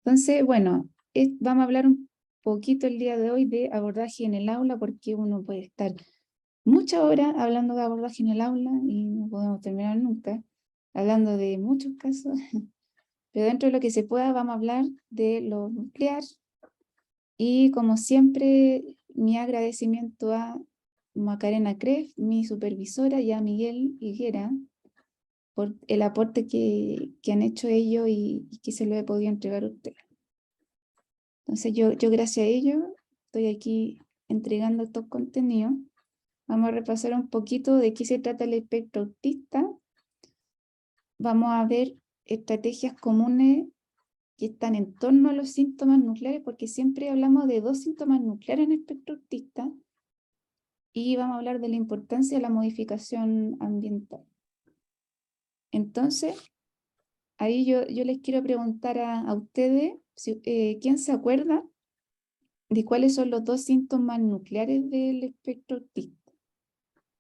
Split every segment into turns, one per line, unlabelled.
Entonces, bueno, vamos a hablar un poquito el día de hoy de abordaje en el aula, porque uno puede estar muchas horas hablando de abordaje en el aula y no podemos terminar nunca, hablando de muchos casos, pero dentro de lo que se pueda vamos a hablar de lo nuclear y como siempre mi agradecimiento a Macarena Cref, mi supervisora, y a Miguel Higuera por el aporte que han hecho ellos y que se lo he podido entregar a ustedes. Entonces yo gracias a ellos estoy aquí entregando estos contenidos. Vamos a repasar un poquito de qué se trata el espectro autista. Vamos a ver estrategias comunes que están en torno a los síntomas nucleares, porque siempre hablamos de dos síntomas nucleares en el espectro autista, y vamos a hablar de la importancia de la modificación ambiental. Entonces, ahí yo les quiero preguntar a ustedes, ¿quién se acuerda de cuáles son los dos síntomas nucleares del espectro autista?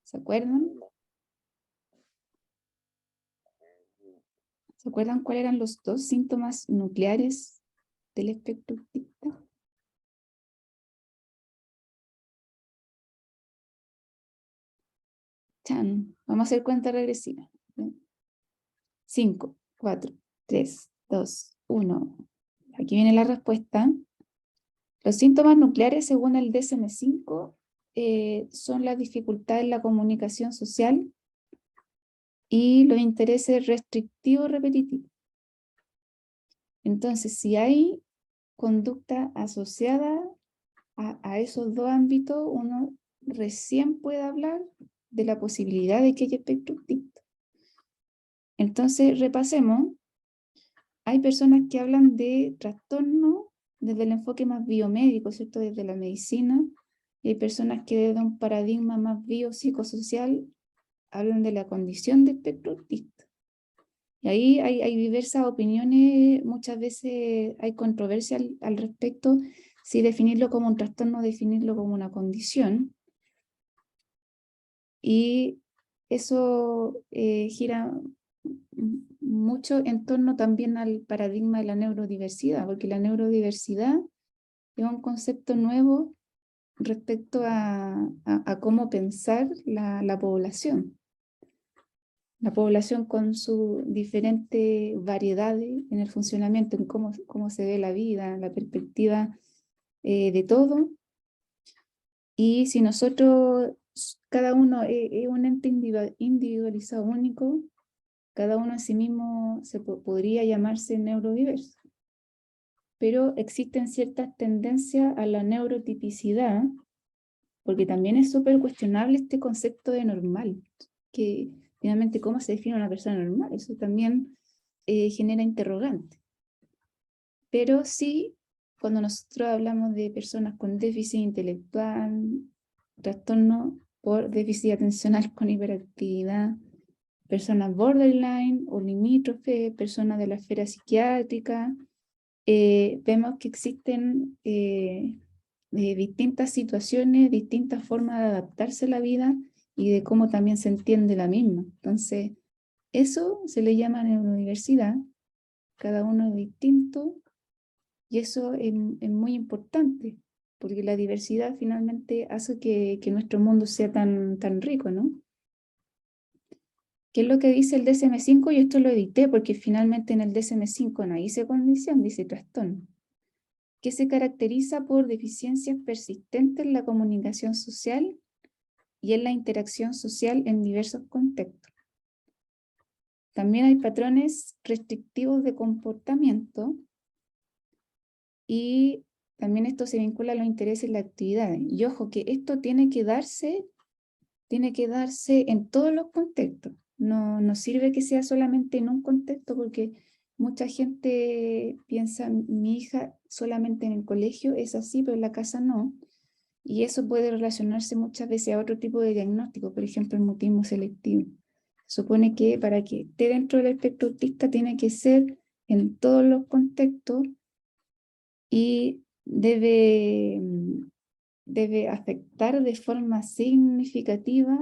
¿Se acuerdan? ¿Se acuerdan cuáles eran los dos síntomas nucleares del espectro autista? Chan. Vamos a hacer cuenta regresiva. 5, 4, 3, 2, 1. Aquí viene la respuesta. Los síntomas nucleares, según el DSM-5, son las dificultades en la comunicación social y los intereses restrictivos repetitivos. Entonces, si hay conducta asociada a esos dos ámbitos, uno recién puede hablar de la posibilidad de que haya espectro autista. Entonces, repasemos. Hay personas que hablan de trastorno desde el enfoque más biomédico, ¿cierto? Desde la medicina. Y hay personas que desde un paradigma más biopsicosocial hablan de la condición de espectro autista. Y ahí hay diversas opiniones, muchas veces hay controversia al respecto, si definirlo como un trastorno o definirlo como una condición. Y eso gira mucho en torno también al paradigma de la neurodiversidad, porque la neurodiversidad es un concepto nuevo respecto a cómo pensar la población. La población con sus diferentes variedades en el funcionamiento, en cómo se ve la vida, la perspectiva de todo. Y si nosotros, cada uno es un ente individualizado único, cada uno en sí mismo podría llamarse neurodiverso. Pero existen ciertas tendencias a la neurotipicidad, porque también es súper cuestionable este concepto de normal, que finalmente cómo se define una persona normal, eso también genera interrogantes. Pero sí, cuando nosotros hablamos de personas con déficit intelectual, trastorno por déficit atencional con hiperactividad, personas borderline o limítrofe, personas de la esfera psiquiátrica, vemos que existen distintas situaciones, distintas formas de adaptarse a la vida y de cómo también se entiende la misma. Entonces, eso se le llama neurodiversidad, cada uno es distinto y eso es muy importante, porque la diversidad finalmente hace que nuestro mundo sea tan rico, ¿no? ¿Qué es lo que dice el DSM-5? Y esto lo edité porque finalmente en el DSM-5 no dice condición, dice trastorno, que se caracteriza por deficiencias persistentes en la comunicación social y en la interacción social en diversos contextos. También hay patrones restrictivos de comportamiento y también esto se vincula a los intereses y las actividades. Y ojo que esto tiene que darse en todos los contextos. No sirve que sea solamente en un contexto, porque mucha gente piensa, mi hija solamente en el colegio es así, pero en la casa no. Y eso puede relacionarse muchas veces a otro tipo de diagnóstico, por ejemplo, el mutismo selectivo. Se supone que para que esté dentro del espectro autista tiene que ser en todos los contextos y debe afectar de forma significativa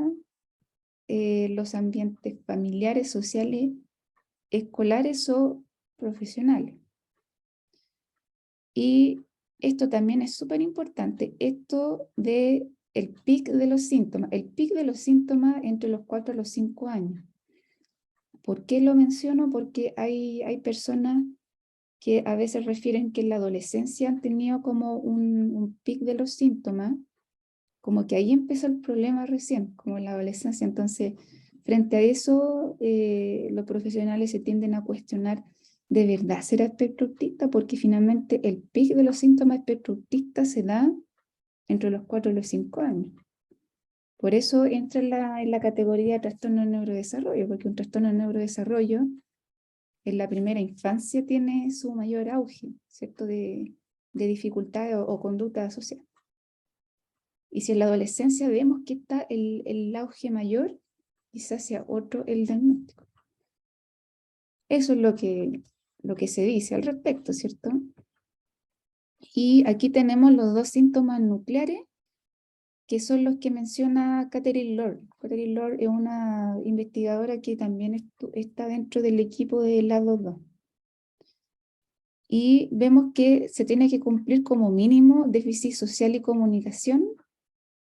los ambientes familiares, sociales, escolares o profesionales. Y esto también es súper importante, esto de el pic de los síntomas. El pic de los síntomas entre los 4 y los 5 años. ¿Por qué lo menciono? Porque hay personas que a veces refieren que en la adolescencia han tenido como un pic de los síntomas, como que ahí empezó el problema recién, como en la adolescencia. Entonces, frente a eso, los profesionales se tienden a cuestionar, ¿de verdad será espectro autista? Porque finalmente el pic de los síntomas espectro autistas se da entre los 4 y los 5 años. Por eso entra en la categoría de trastorno de neurodesarrollo, porque un trastorno de neurodesarrollo en la primera infancia tiene su mayor auge, ¿cierto? De dificultades o conductas asociadas. Y si en la adolescencia vemos que está el auge mayor, quizás sea otro el diagnóstico. Eso es lo que se dice al respecto, ¿cierto? Y aquí tenemos los dos síntomas nucleares, que son los que menciona Catherine Lord. Catherine Lord es una investigadora que también está dentro del equipo de LADO 2. Y vemos que se tiene que cumplir como mínimo déficit social y comunicación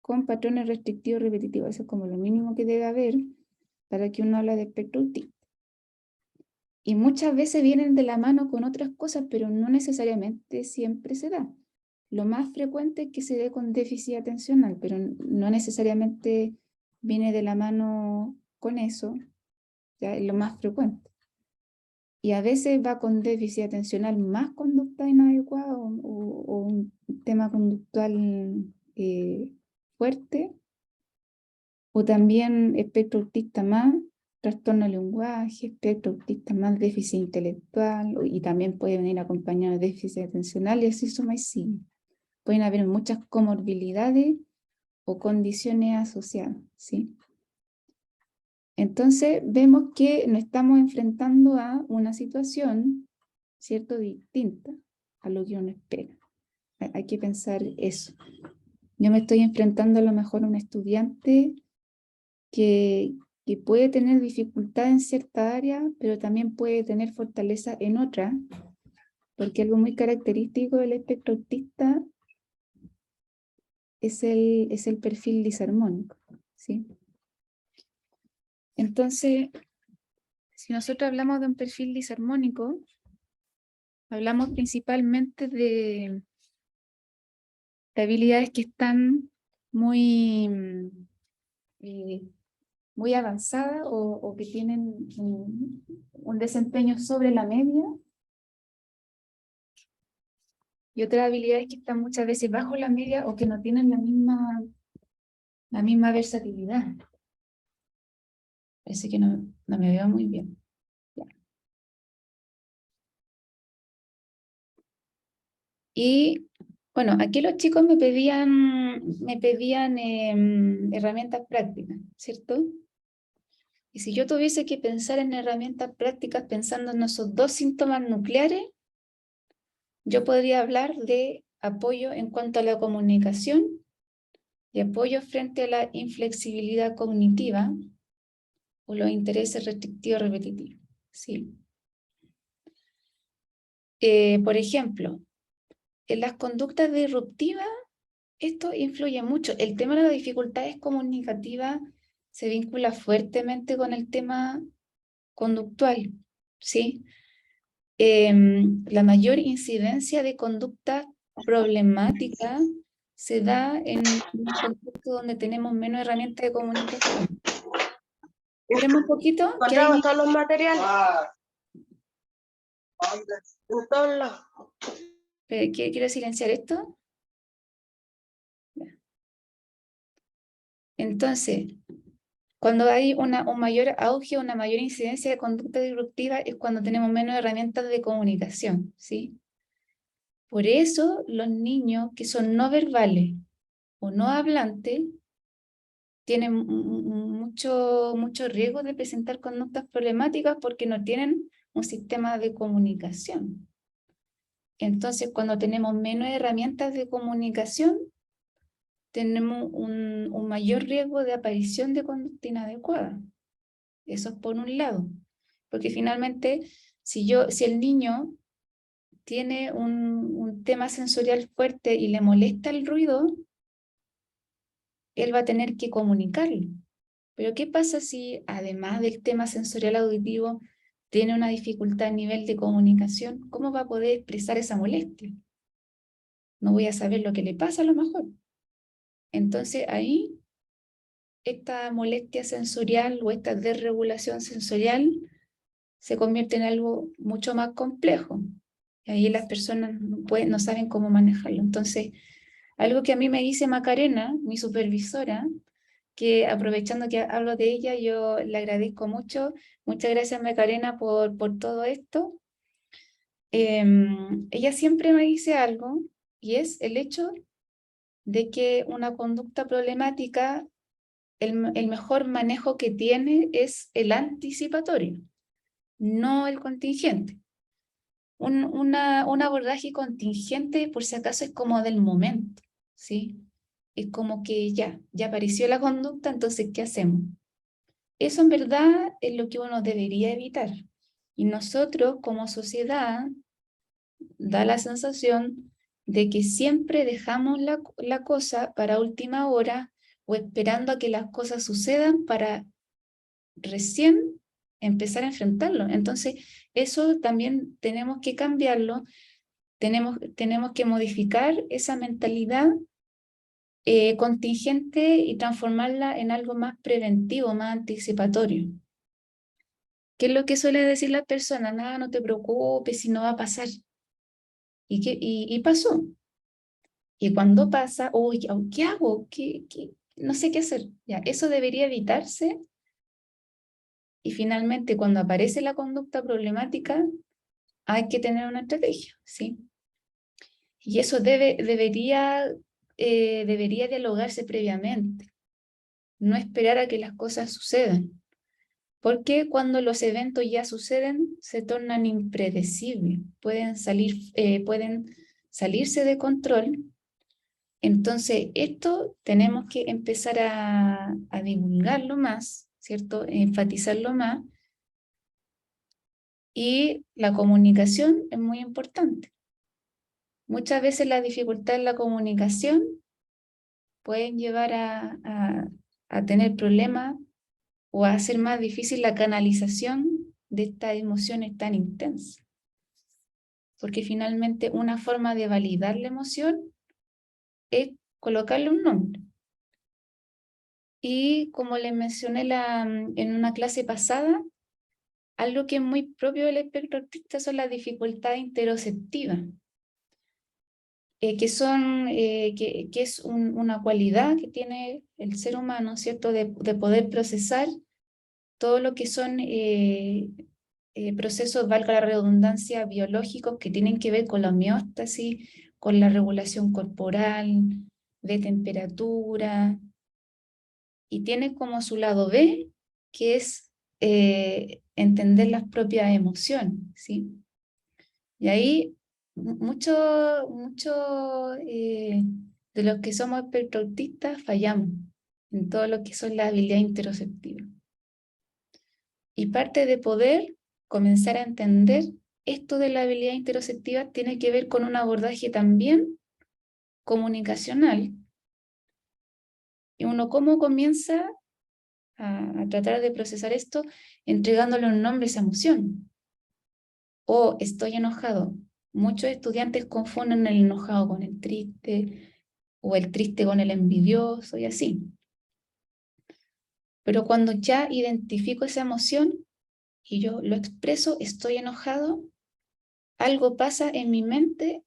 con patrones restrictivos repetitivos. Eso es como lo mínimo que debe haber para que uno hable de espectro autista. Y muchas veces vienen de la mano con otras cosas, pero no necesariamente siempre se da. Lo más frecuente es que se dé con déficit atencional, pero no necesariamente viene de la mano con eso, ya es lo más frecuente. Y a veces va con déficit atencional más conducta inadecuada o un tema conductual fuerte, o también espectro autista más trastorno de lenguaje, espectro autista más déficit intelectual, y también puede venir acompañado de déficit atencional, y así suma y sigue. Pueden haber muchas comorbilidades o condiciones asociadas, ¿sí? Entonces vemos que nos estamos enfrentando a una situación, ¿cierto?, distinta a lo que uno espera. Hay que pensar eso. Yo me estoy enfrentando a lo mejor a un estudiante que puede tener dificultad en cierta área, pero también puede tener fortaleza en otra, porque algo muy característico del espectro autista es el perfil disarmónico, ¿sí? Entonces, si nosotros hablamos de un perfil disarmónico, hablamos principalmente de habilidades que están muy, muy avanzadas o que tienen un desempeño sobre la media, y otras habilidades que están muchas veces bajo la media o que no tienen la misma versatilidad. Parece que no me veo muy bien. Ya. Y bueno, aquí los chicos me pedían herramientas prácticas, ¿cierto? Y si yo tuviese que pensar en herramientas prácticas pensando en esos dos síntomas nucleares, yo podría hablar de apoyo en cuanto a la comunicación y apoyo frente a la inflexibilidad cognitiva o los intereses restrictivos repetitivos, ¿sí? Por ejemplo, en las conductas disruptivas, esto influye mucho. El tema de las dificultades comunicativas se vincula fuertemente con el tema conductual, ¿sí? La mayor incidencia de conducta problemática se da en un contexto donde tenemos menos herramientas de comunicación. Esperemos un poquito.
Encontramos todos los materiales. En todos lados.
¿Quiero silenciar esto? Entonces, cuando hay un mayor auge, una mayor incidencia de conducta disruptiva es cuando tenemos menos herramientas de comunicación, ¿sí? Por eso los niños que son no verbales o no hablantes tienen mucho riesgo de presentar conductas problemáticas porque no tienen un sistema de comunicación. Entonces, cuando tenemos menos herramientas de comunicación, tenemos un mayor riesgo de aparición de conducta inadecuada. Eso es por un lado. Porque finalmente, si el niño tiene un tema sensorial fuerte y le molesta el ruido, él va a tener que comunicarlo. Pero ¿qué pasa si además del tema sensorial auditivo tiene una dificultad a nivel de comunicación? ¿Cómo va a poder expresar esa molestia? No voy a saber lo que le pasa a lo mejor. Entonces ahí esta molestia sensorial o esta desregulación sensorial se convierte en algo mucho más complejo. Y ahí las personas no saben cómo manejarlo. Entonces, algo que a mí me dice Macarena, mi supervisora, que aprovechando que hablo de ella, yo le agradezco mucho. Muchas gracias, Macarena, por todo esto. Ella siempre me dice algo, y es el hecho de que una conducta problemática, el mejor manejo que tiene es el anticipatorio, no el contingente. Un abordaje contingente, por si acaso, es como del momento, ¿sí? Es como que ya apareció la conducta, entonces, ¿qué hacemos? Eso en verdad es lo que uno debería evitar. Y nosotros, como sociedad, da la sensación de que siempre dejamos la cosa para última hora o esperando a que las cosas sucedan para recién empezar a enfrentarlo. Entonces, eso también tenemos que cambiarlo, tenemos que modificar esa mentalidad contingente y transformarla en algo más preventivo, más anticipatorio. ¿Qué es lo que suele decir la persona? Nada, no te preocupes, si no va a pasar. Y pasó. Y cuando pasa, uy, ¿qué hago? No sé qué hacer. Ya, eso debería evitarse. Y finalmente, cuando aparece la conducta problemática, hay que tener una estrategia, ¿sí? Y eso debería dialogarse previamente. No esperar a que las cosas sucedan. Porque cuando los eventos ya suceden, se tornan impredecibles, pueden salirse de control. Entonces, esto tenemos que empezar a divulgarlo más, ¿cierto? Enfatizarlo más. Y la comunicación es muy importante. Muchas veces la dificultad en la comunicación pueden llevar a tener problemas o a hacer más difícil la canalización de estas emociones tan intensas. Porque finalmente una forma de validar la emoción es colocarle un nombre. Y como les mencioné en una clase pasada, algo que es muy propio del espectro autista son las dificultades interoceptivas, que es una cualidad que tiene el ser humano, ¿cierto? De poder procesar todo lo que son procesos, valga la redundancia, biológicos que tienen que ver con la homeostasis, con la regulación corporal, de temperatura, y tiene como su lado B, que es entender las propias emociones, ¿sí? Y ahí mucho de los que somos espectro autistas fallamos en todo lo que son las habilidades interoceptivas. Y parte de poder comenzar a entender esto de la habilidad interoceptiva tiene que ver con un abordaje también comunicacional. Y uno cómo comienza a tratar de procesar esto entregándole un nombre a esa emoción. O estoy enojado. Muchos estudiantes confunden el enojado con el triste o el triste con el envidioso y así. Pero cuando ya identifico esa emoción y yo lo expreso, estoy enojado, algo pasa en mi mente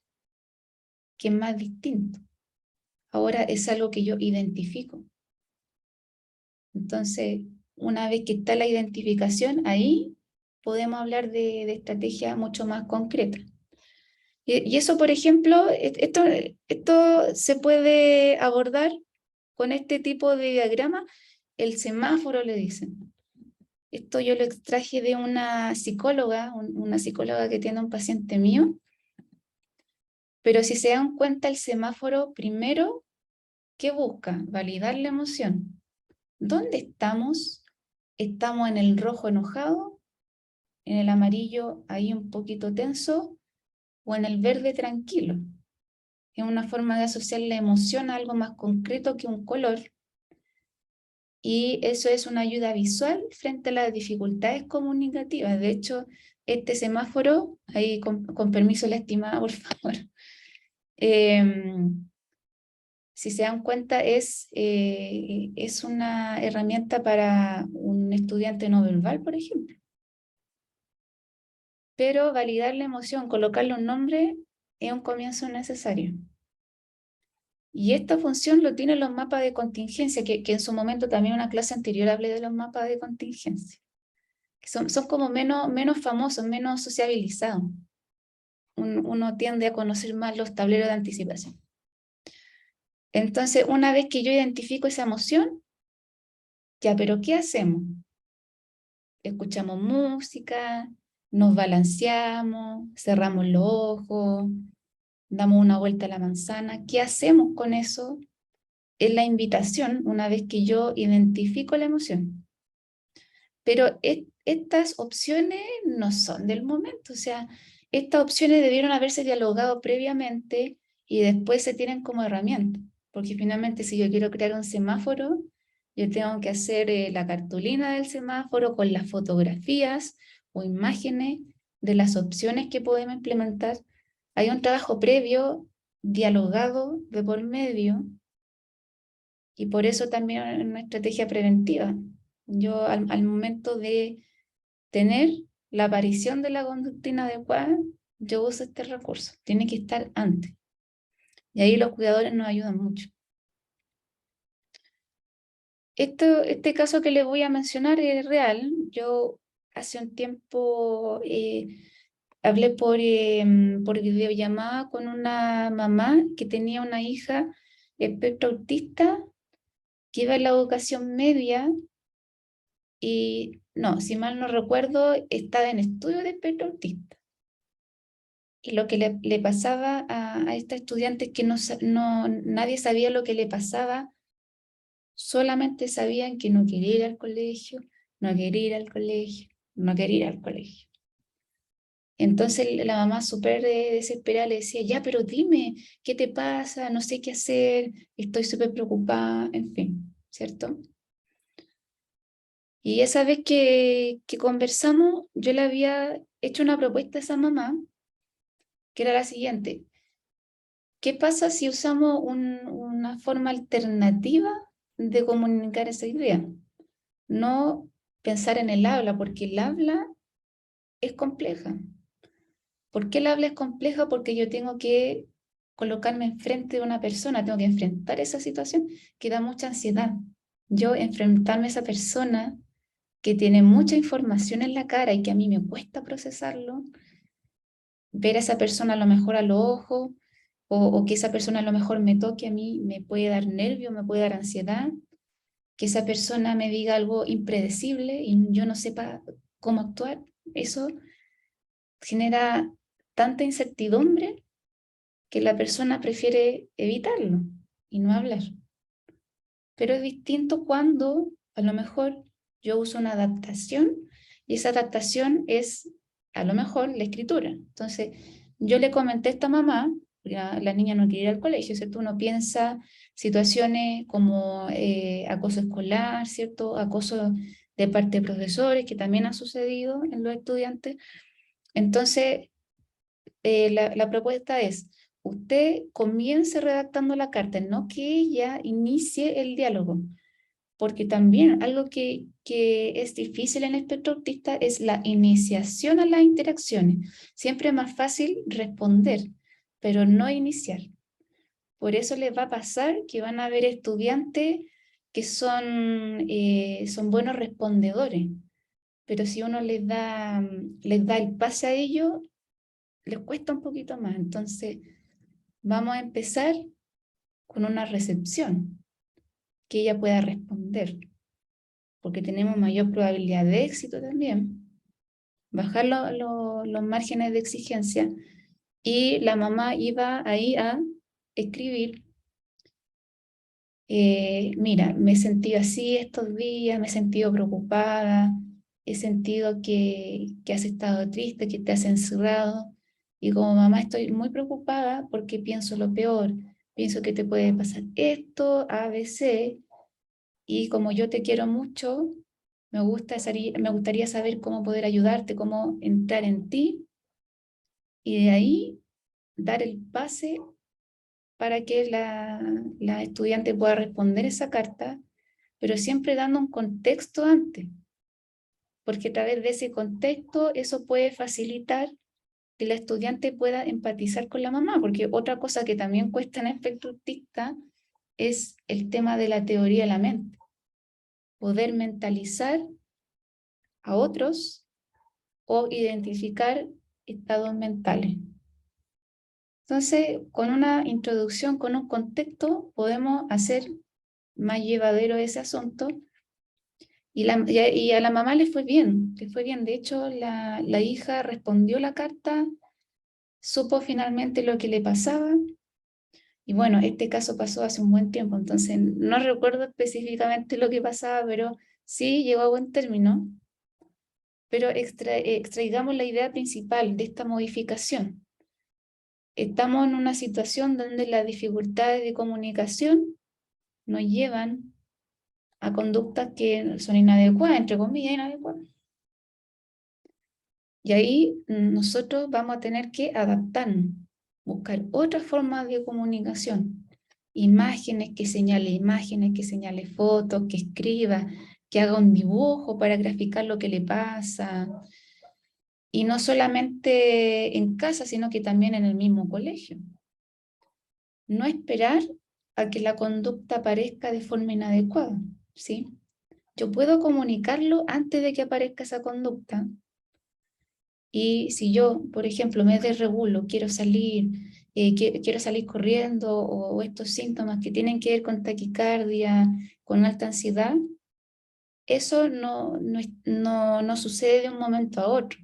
que es más distinto. Ahora es algo que yo identifico. Entonces, una vez que está la identificación, ahí podemos hablar de estrategias mucho más concretas. Y eso, por ejemplo, esto se puede abordar con este tipo de diagrama. El semáforo le dicen. Esto yo lo extraje de una psicóloga que tiene un paciente mío. Pero si se dan cuenta, el semáforo primero, ¿qué busca? Validar la emoción. ¿Dónde estamos? ¿Estamos en el rojo enojado? ¿En el amarillo ahí un poquito tenso? o en el verde tranquilo. Es una forma de asociar la emoción a algo más concreto que un color. Y eso es una ayuda visual frente a las dificultades comunicativas. De hecho, este semáforo, ahí con permiso la estimada, por favor, si se dan cuenta, es una herramienta para un estudiante no verbal, por ejemplo. Pero validar la emoción, colocarle un nombre, es un comienzo necesario. Y esta función lo tienen los mapas de contingencia, que en su momento también en una clase anterior hablé de los mapas de contingencia. Que son como menos famosos, menos sociabilizados. Uno tiende a conocer más los tableros de anticipación. Entonces, una vez que yo identifico esa emoción, ya, pero ¿qué hacemos? Escuchamos música, nos balanceamos, cerramos los ojos, damos una vuelta a la manzana. ¿Qué hacemos con eso? Es la invitación, una vez que yo identifico la emoción. Pero estas opciones no son del momento, o sea, estas opciones debieron haberse dialogado previamente y después se tienen como herramienta, porque finalmente si yo quiero crear un semáforo, yo tengo que hacer la cartulina del semáforo con las fotografías o imágenes de las opciones que podemos implementar. Hay un trabajo previo, dialogado de por medio, y por eso también es una estrategia preventiva. Yo al momento de tener la aparición de la conducta inadecuada, yo uso este recurso. Tiene que estar antes. Y ahí los cuidadores nos ayudan mucho. Este caso que les voy a mencionar es real. Yo hace un tiempo hablé por videollamada con una mamá que tenía una hija espectro autista que iba en la educación media y, no, si mal no recuerdo, estaba en estudio de espectro autista. Y lo que le pasaba a esta estudiante es que nadie sabía lo que le pasaba, solamente sabían que no quería ir al colegio, no quería ir al colegio, no quería ir al colegio. Entonces la mamá súper desesperada le decía, ya, pero dime, ¿qué te pasa? No sé qué hacer, estoy súper preocupada, en fin, ¿cierto? Y esa vez que conversamos, yo le había hecho una propuesta a esa mamá, que era la siguiente. ¿Qué pasa si usamos una forma alternativa de comunicar esa idea? No pensar en el habla, porque el habla es compleja. ¿Por qué el habla es compleja? Porque yo tengo que colocarme enfrente de una persona, tengo que enfrentar esa situación que da mucha ansiedad. Yo enfrentarme a esa persona que tiene mucha información en la cara y que a mí me cuesta procesarlo, ver a esa persona a lo mejor a los ojos, o que esa persona a lo mejor me toque a mí, me puede dar nervio, me puede dar ansiedad, que esa persona me diga algo impredecible y yo no sepa cómo actuar, eso genera tanta incertidumbre que la persona prefiere evitarlo y no hablar. Pero es distinto cuando a lo mejor yo uso una adaptación y esa adaptación es a lo mejor la escritura. Entonces, yo le comenté a esta mamá, la niña no quiere ir al colegio, ¿cierto? Uno piensa situaciones como acoso escolar, ¿cierto? Acoso de parte de profesores, que también ha sucedido en los estudiantes. Entonces, la propuesta es, usted comience redactando la carta, no que ella inicie el diálogo, porque también algo que es difícil en el espectro autista es la iniciación a las interacciones. Siempre es más fácil responder, pero no iniciar. Por eso les va a pasar que van a haber estudiantes que son buenos respondedores, pero si uno les da el pase a ellos, les cuesta un poquito más. Entonces, vamos a empezar con una recepción, que ella pueda responder, porque tenemos mayor probabilidad de éxito también. Bajar los márgenes de exigencia. Y la mamá iba ahí a escribir, mira, me he sentido así estos días, me he sentido preocupada, he sentido que has estado triste, que te has encerrado, Y como mamá estoy muy preocupada porque pienso lo peor, pienso que te puede pasar esto, A, B, C, y como yo te quiero mucho, me gustaría saber cómo poder ayudarte, cómo entrar en ti, y de ahí dar el pase para que la estudiante pueda responder esa carta, pero siempre dando un contexto antes, porque a través de ese contexto eso puede facilitar que la estudiante pueda empatizar con la mamá, porque otra cosa que también cuesta en el espectro autista es el tema de la teoría de la mente, poder mentalizar a otros o identificar estados mentales. Entonces, con una introducción, con un contexto, podemos hacer más llevadero ese asunto. Y a la mamá le fue bien, le fue bien. De hecho, la hija respondió la carta, supo finalmente lo que le pasaba. Y bueno, este caso pasó hace un buen tiempo, entonces no recuerdo específicamente lo que pasaba, pero sí llegó a buen término. Pero extraigamos la idea principal de esta modificación. Estamos en una situación donde las dificultades de comunicación nos llevan a conductas que son inadecuadas, entre comillas, inadecuadas. Y ahí nosotros vamos a tener que adaptarnos, buscar otras formas de comunicación. Imágenes, que señale fotos, que escriba, que haga un dibujo para graficar lo que le pasa. Y no solamente en casa, sino que también en el mismo colegio. No esperar a que la conducta aparezca de forma inadecuada, ¿sí? Yo puedo comunicarlo antes de que aparezca esa conducta. Y si yo, por ejemplo, me desregulo, quiero salir, quiero salir corriendo, o estos síntomas que tienen que ver con taquicardia, con alta ansiedad, eso no sucede de un momento a otro.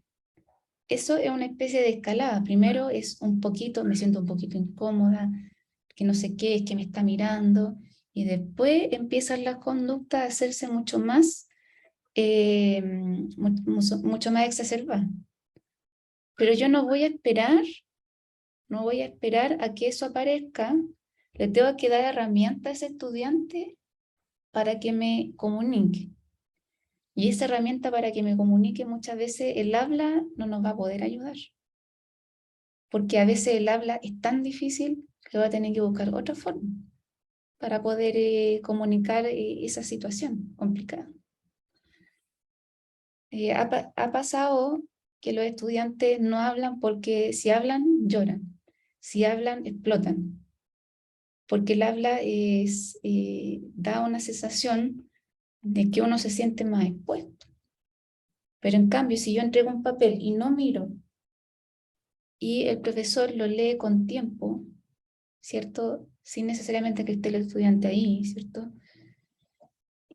Eso es una especie de escalada. Primero es un poquito, me siento un poquito incómoda, que no sé qué, es que me está mirando, y después empiezan las conductas a hacerse mucho más, mucho más exacerbadas. Pero yo no voy a esperar a que eso aparezca, le tengo que dar herramientas a ese estudiante para que me comunique. Y esa herramienta para que me comunique, muchas veces el habla no nos va a poder ayudar. Porque a veces el habla es tan difícil que va a tener que buscar otra forma para poder comunicar esa situación complicada. Ha pasado que los estudiantes no hablan porque si hablan, lloran. Si hablan, explotan. Porque el habla da una sensación de que uno se siente más expuesto. Pero en cambio, si yo entrego un papel y no miro, y el profesor lo lee con tiempo, ¿cierto? Sin necesariamente que esté el estudiante ahí, ¿cierto?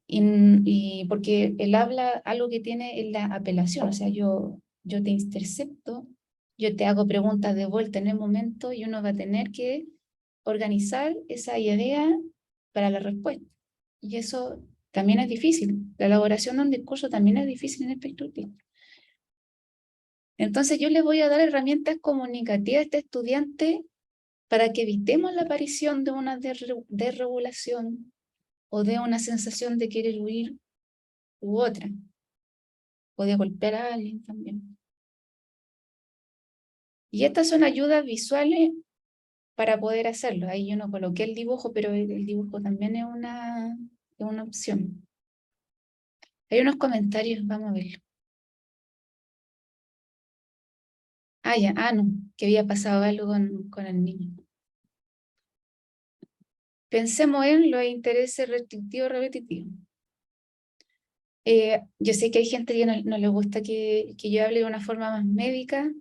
Y porque el habla, algo que tiene es la apelación, o sea, yo te intercepto, yo te hago preguntas de vuelta en el momento y uno va a tener que organizar esa idea para la respuesta. Y eso también es difícil. La elaboración de un discurso también es difícil en el espectro autista. Entonces yo le voy a dar herramientas comunicativas a este estudiante para que evitemos la aparición de una desregulación o de una sensación de querer huir u otra, o de golpear a alguien también. Y estas son ayudas visuales para poder hacerlo. Ahí yo no coloqué el dibujo, pero el dibujo también es una opción. Hay unos comentarios, vamos a verlo. Ya, no, que había pasado algo con el niño. Pensemos en los intereses restrictivos repetitivos. Yo sé que hay gente que no le gusta que yo hable de una forma más médica,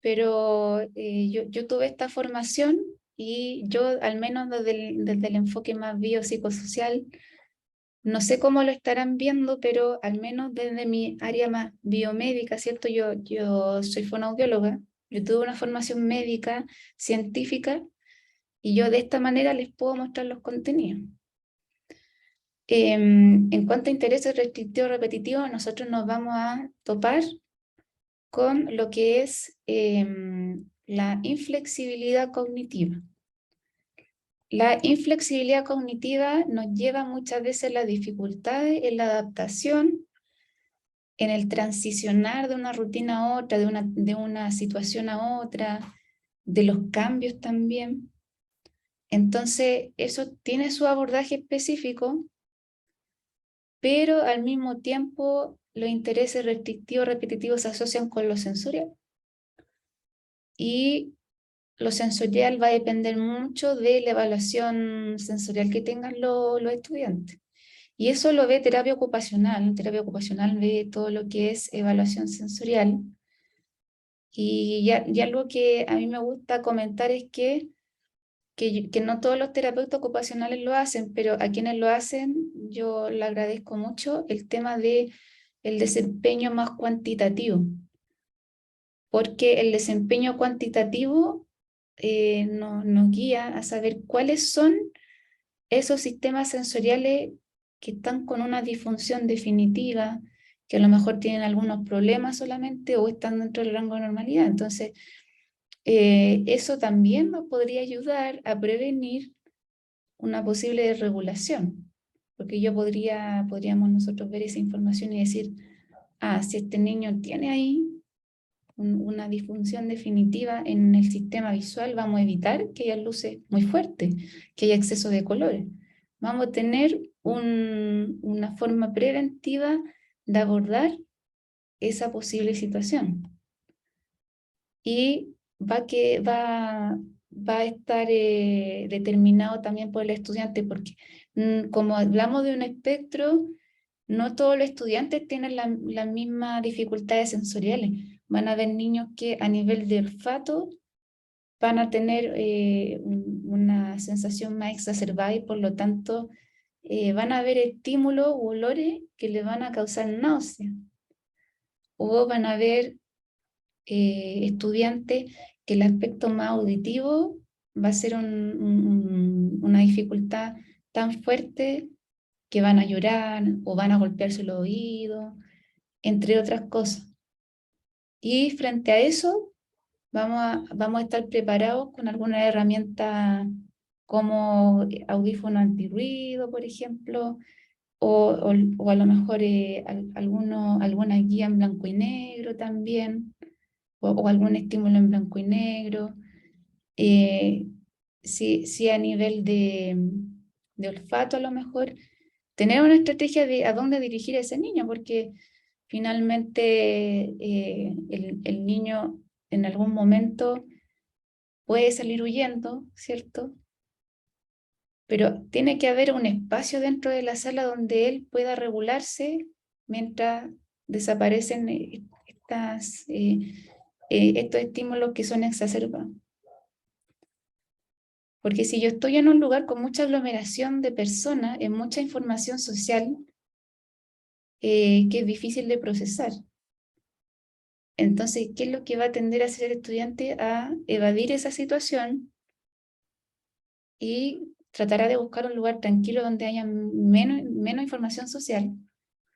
pero yo tuve esta formación y yo, al menos desde el enfoque más biopsicosocial, no sé cómo lo estarán viendo, pero al menos desde mi área más biomédica, ¿cierto? Yo soy fonoaudióloga, yo tuve una formación médica, científica, y yo de esta manera les puedo mostrar los contenidos. En cuanto a intereses restrictivos repetitivos, nosotros nos vamos a topar con lo que es la inflexibilidad cognitiva. La inflexibilidad cognitiva nos lleva muchas veces a las dificultades en la adaptación, en el transicionar de una rutina a otra, de una situación a otra, de los cambios también. Entonces, eso tiene su abordaje específico, pero al mismo tiempo los intereses restrictivos repetitivos se asocian con lo sensorial. Y lo sensorial va a depender mucho de la evaluación sensorial que tengan los estudiantes. Y eso lo ve terapia ocupacional. Terapia ocupacional ve todo lo que es evaluación sensorial. Y ya algo que a mí me gusta comentar es que no todos los terapeutas ocupacionales lo hacen, pero a quienes lo hacen yo le agradezco mucho el tema de el desempeño más cuantitativo, porque el desempeño cuantitativo nos guía a saber cuáles son esos sistemas sensoriales que están con una disfunción definitiva, que a lo mejor tienen algunos problemas solamente o están dentro del rango de normalidad. Entonces, eso también nos podría ayudar a prevenir una posible desregulación, porque podríamos nosotros ver esa información y decir, si este niño tiene ahí una disfunción definitiva en el sistema visual, vamos a evitar que haya luces muy fuertes, que haya exceso de colores. Vamos a tener una forma preventiva de abordar esa posible situación. Y va a estar determinado también por el estudiante, porque como hablamos de un espectro, no todos los estudiantes tienen las mismas dificultades sensoriales. Van a haber niños que a nivel de olfato van a tener una sensación más exacerbada y por lo tanto van a haber estímulos u olores que le van a causar náusea. O van a haber estudiantes que el aspecto más auditivo va a ser una dificultad tan fuerte que van a llorar o van a golpearse los oídos, entre otras cosas. Y frente a eso, vamos a estar preparados con alguna herramienta como audífono antirruido, por ejemplo, o a lo mejor alguna guía en blanco y negro también, o algún estímulo en blanco y negro. Si a nivel de olfato a lo mejor, tener una estrategia de a dónde dirigir a ese niño, porque finalmente el niño en algún momento puede salir huyendo, ¿cierto? Pero tiene que haber un espacio dentro de la sala donde él pueda regularse mientras desaparecen estos estímulos que son exacerbados. Porque si yo estoy en un lugar con mucha aglomeración de personas, en mucha información social, que es difícil de procesar. Entonces, ¿qué es lo que va a tender a hacer el estudiante? A evadir esa situación y tratará de buscar un lugar tranquilo donde haya menos información social.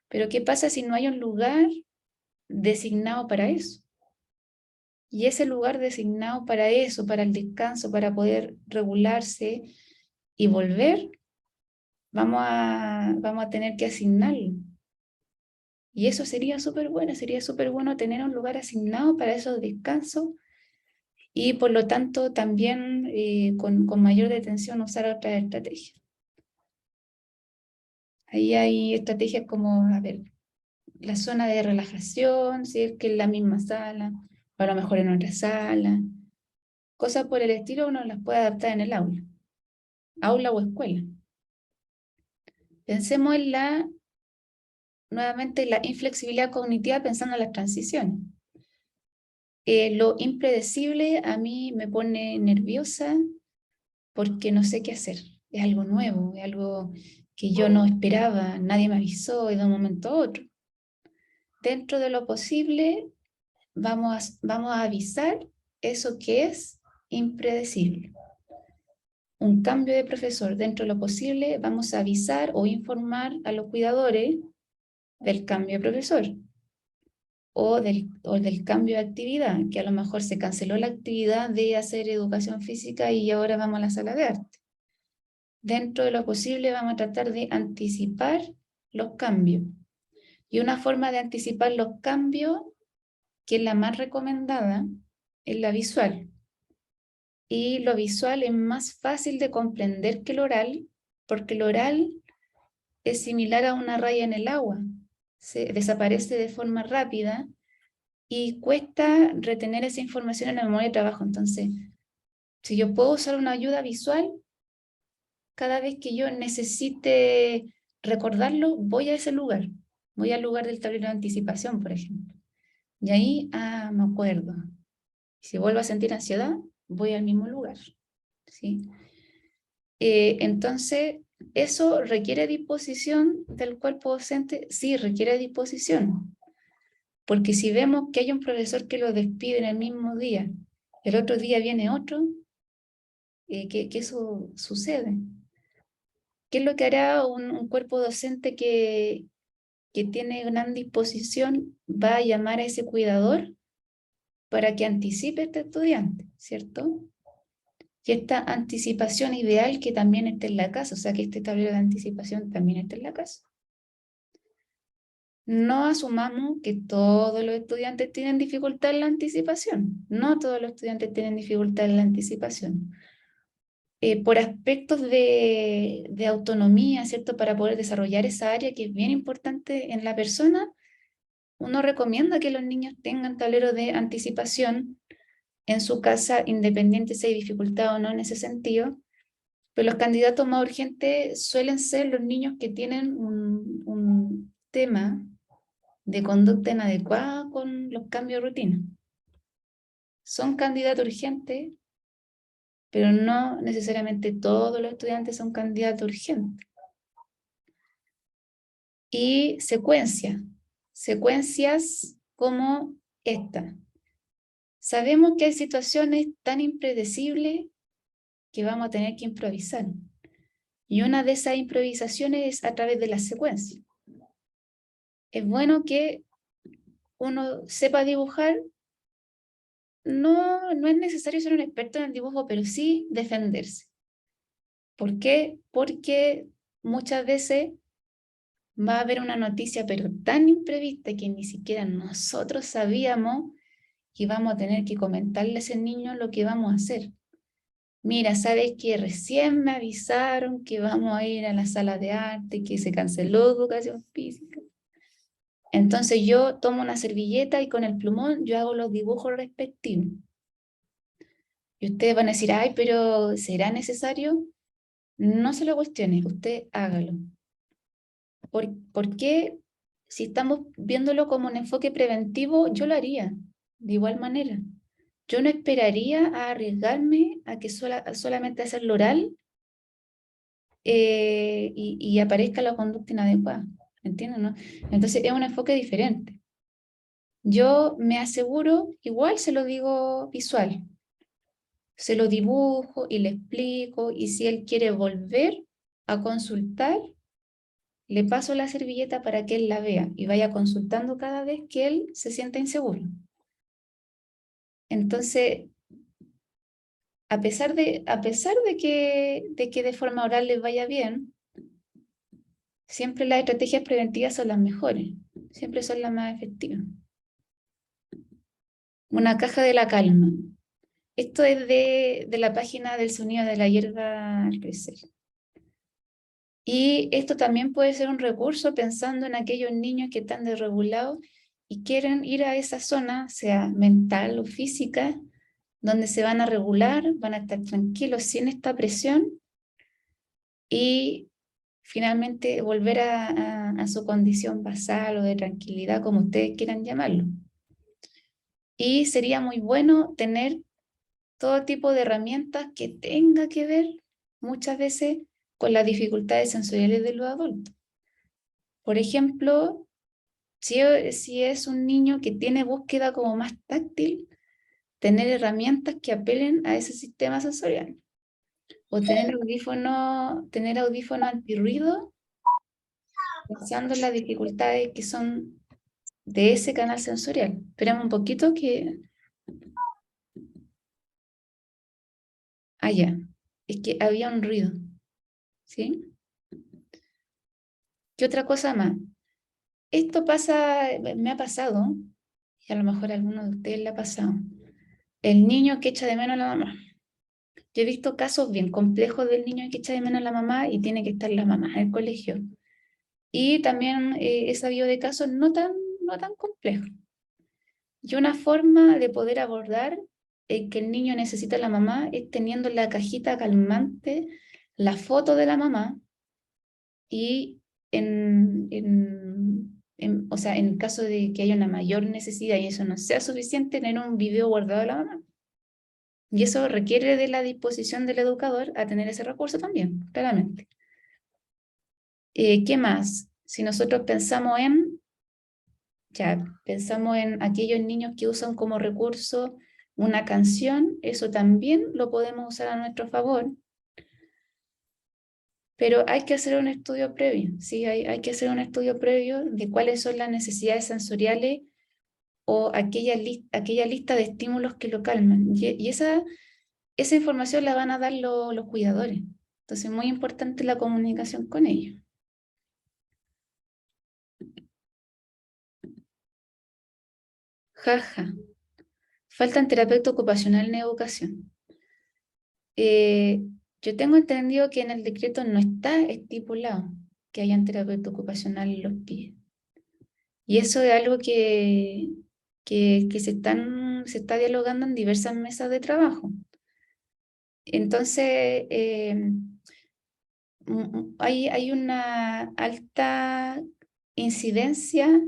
Pero ¿qué pasa si no hay un lugar designado para eso? Y ese lugar designado para eso, para el descanso, para poder regularse y volver, vamos a tener que asignarlo. Y eso sería súper bueno tener un lugar asignado para esos descansos y por lo tanto también con mayor detención usar otras estrategias. Ahí hay estrategias como, a ver, la zona de relajación, si es que en la misma sala, o a lo mejor en otra sala. Cosas por el estilo uno las puede adaptar en el aula o escuela. Pensemos nuevamente en la inflexibilidad cognitiva pensando en las transiciones. Lo impredecible a mí me pone nerviosa porque no sé qué hacer. Es algo nuevo, es algo que yo no esperaba, nadie me avisó de un momento a otro. Dentro de lo posible, vamos a avisar eso que es impredecible. Un cambio de profesor, dentro de lo posible, vamos a avisar o informar a los cuidadores del cambio de profesor. o del cambio de actividad, que a lo mejor se canceló la actividad de hacer educación física y ahora vamos a la sala de arte. Dentro de lo posible vamos a tratar de anticipar los cambios. Y una forma de anticipar los cambios, que es la más recomendada, es la visual. Y lo visual es más fácil de comprender que el oral, porque el oral es similar a una raya en el agua. Se desaparece de forma rápida y cuesta retener esa información en la memoria de trabajo. Entonces, si yo puedo usar una ayuda visual, cada vez que yo necesite recordarlo, voy a ese lugar. Voy al lugar del tablero de anticipación, por ejemplo. Y ahí, me acuerdo. Si vuelvo a sentir ansiedad, voy al mismo lugar. ¿Sí? Entonces, ¿eso requiere disposición del cuerpo docente? Sí, requiere disposición. Porque si vemos que hay un profesor que lo despide en el mismo día, el otro día viene otro, que eso sucede. ¿Qué es lo que hará un cuerpo docente que tiene gran disposición? Va a llamar a ese cuidador para que anticipe a este estudiante, ¿cierto? Y esta anticipación ideal que también esté en la casa, o sea que este tablero de anticipación también esté en la casa. No asumamos que todos los estudiantes tienen dificultad en la anticipación. No todos los estudiantes tienen dificultad en la anticipación. Por aspectos de autonomía, ¿cierto? Para poder desarrollar esa área que es bien importante en la persona, uno recomienda que los niños tengan tablero de anticipación en su casa, independiente si hay dificultad o no en ese sentido. Pero los candidatos más urgentes suelen ser los niños que tienen un tema de conducta inadecuada con los cambios de rutina. Son candidatos urgentes, pero no necesariamente todos los estudiantes son candidatos urgentes. Y secuencias como esta. Sabemos que hay situaciones tan impredecibles que vamos a tener que improvisar. Y una de esas improvisaciones es a través de la secuencia. Es bueno que uno sepa dibujar. No es necesario ser un experto en el dibujo, pero sí defenderse. ¿Por qué? Porque muchas veces va a haber una noticia, pero tan imprevista que ni siquiera nosotros sabíamos que vamos a tener que comentarle a ese niño lo que vamos a hacer. Mira, ¿sabes que recién me avisaron que vamos a ir a la sala de arte, que se canceló educación física? Entonces yo tomo una servilleta y con el plumón yo hago los dibujos respectivos. Y ustedes van a decir, ay, pero ¿será necesario? No se lo cuestione, usted hágalo. ¿Por qué? Si estamos viéndolo como un enfoque preventivo, yo lo haría de igual manera. Yo no esperaría a arriesgarme a que solamente hacerlo oral y aparezca la conducta inadecuada. ¿Entienden? ¿No? Entonces es un enfoque diferente. Yo me aseguro, igual se lo digo visual, se lo dibujo y le explico, y si él quiere volver a consultar, le paso la servilleta para que él la vea y vaya consultando cada vez que él se sienta inseguro. Entonces, a pesar de que de forma oral les vaya bien, siempre las estrategias preventivas son las mejores, siempre son las más efectivas. Una caja de la calma. Esto es de la página del sonido de la hierba al crecer. Y esto también puede ser un recurso pensando en aquellos niños que están desregulados y quieren ir a esa zona, sea mental o física, donde se van a regular, van a estar tranquilos sin esta presión y finalmente volver a su condición basal o de tranquilidad, como ustedes quieran llamarlo. Y sería muy bueno tener todo tipo de herramientas que tenga que ver muchas veces con las dificultades sensoriales de los adultos. Por ejemplo, si es un niño que tiene búsqueda como más táctil, tener herramientas que apelen a ese sistema sensorial. O tener audífono antirruido, pensando en las dificultades que son de ese canal sensorial. Esperamos un poquito que... Ah, ya. Es que había un ruido. ¿Sí? ¿Qué otra cosa más? Esto pasa, me ha pasado, y a lo mejor a alguno de ustedes le ha pasado. El niño que echa de menos a la mamá. Yo he visto casos bien complejos del niño que echa de menos a la mamá y tiene que estar la mamá en el colegio. Y también he sabido de casos no tan complejos. Y una forma de poder abordar que el niño necesita a la mamá es teniendo en la cajita calmante la foto de la mamá y o sea, en caso de que haya una mayor necesidad y eso no sea suficiente, tener un video guardado de la mamá. Y eso requiere de la disposición del educador a tener ese recurso también, claramente. ¿Qué más? Si nosotros pensamos en aquellos niños que usan como recurso una canción, eso también lo podemos usar a nuestro favor, pero hay que hacer un estudio previo, ¿sí? Hay que hacer un estudio previo de cuáles son las necesidades sensoriales o aquella lista de estímulos que lo calman. Y esa información la van a dar los cuidadores. Entonces es muy importante la comunicación con ellos. Jaja. Faltan terapeuta ocupacional en educación. Yo tengo entendido que en el decreto no está estipulado que hayan terapeuta ocupacional en los PIE. Y eso es algo que se está dialogando en diversas mesas de trabajo. Entonces, hay una alta incidencia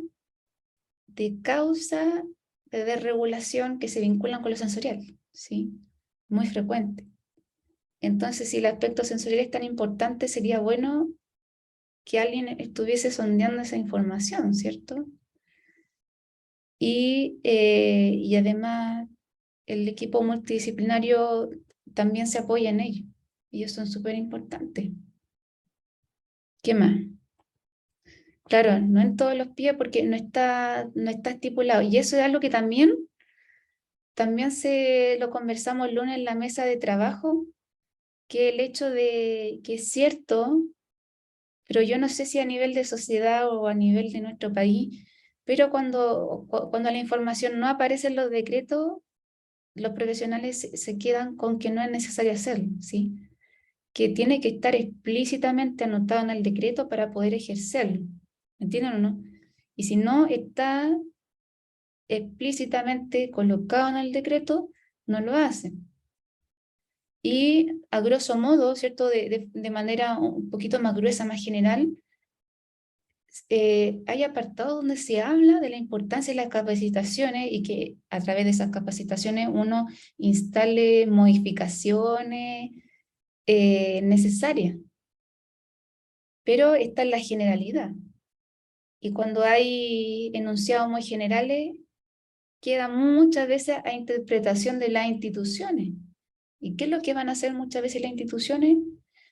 de causa de desregulación que se vinculan con lo sensorial, ¿sí? Muy frecuente. Entonces, si el aspecto sensorial es tan importante, sería bueno que alguien estuviese sondeando esa información, ¿cierto? Y además, el equipo multidisciplinario también se apoya en ello. Ellos son súper importantes. ¿Qué más? Claro, no en todos los pies porque no está estipulado. Y eso es algo que también lo conversamos el lunes en la mesa de trabajo, que el hecho de que es cierto, pero yo no sé si a nivel de sociedad o a nivel de nuestro país, pero cuando la información no aparece en los decretos, los profesionales se quedan con que no es necesario hacerlo, ¿sí? Que tiene que estar explícitamente anotado en el decreto para poder ejercerlo, ¿me entienden o no? Y si no está explícitamente colocado en el decreto, no lo hacen. Y a grosso modo, ¿cierto? De manera un poquito más gruesa, más general, hay apartados donde se habla de la importancia de las capacitaciones y que a través de esas capacitaciones uno instale modificaciones necesarias, pero está en la generalidad. Y cuando hay enunciados muy generales, queda muchas veces a interpretación de las instituciones. ¿Y qué es lo que van a hacer muchas veces las instituciones?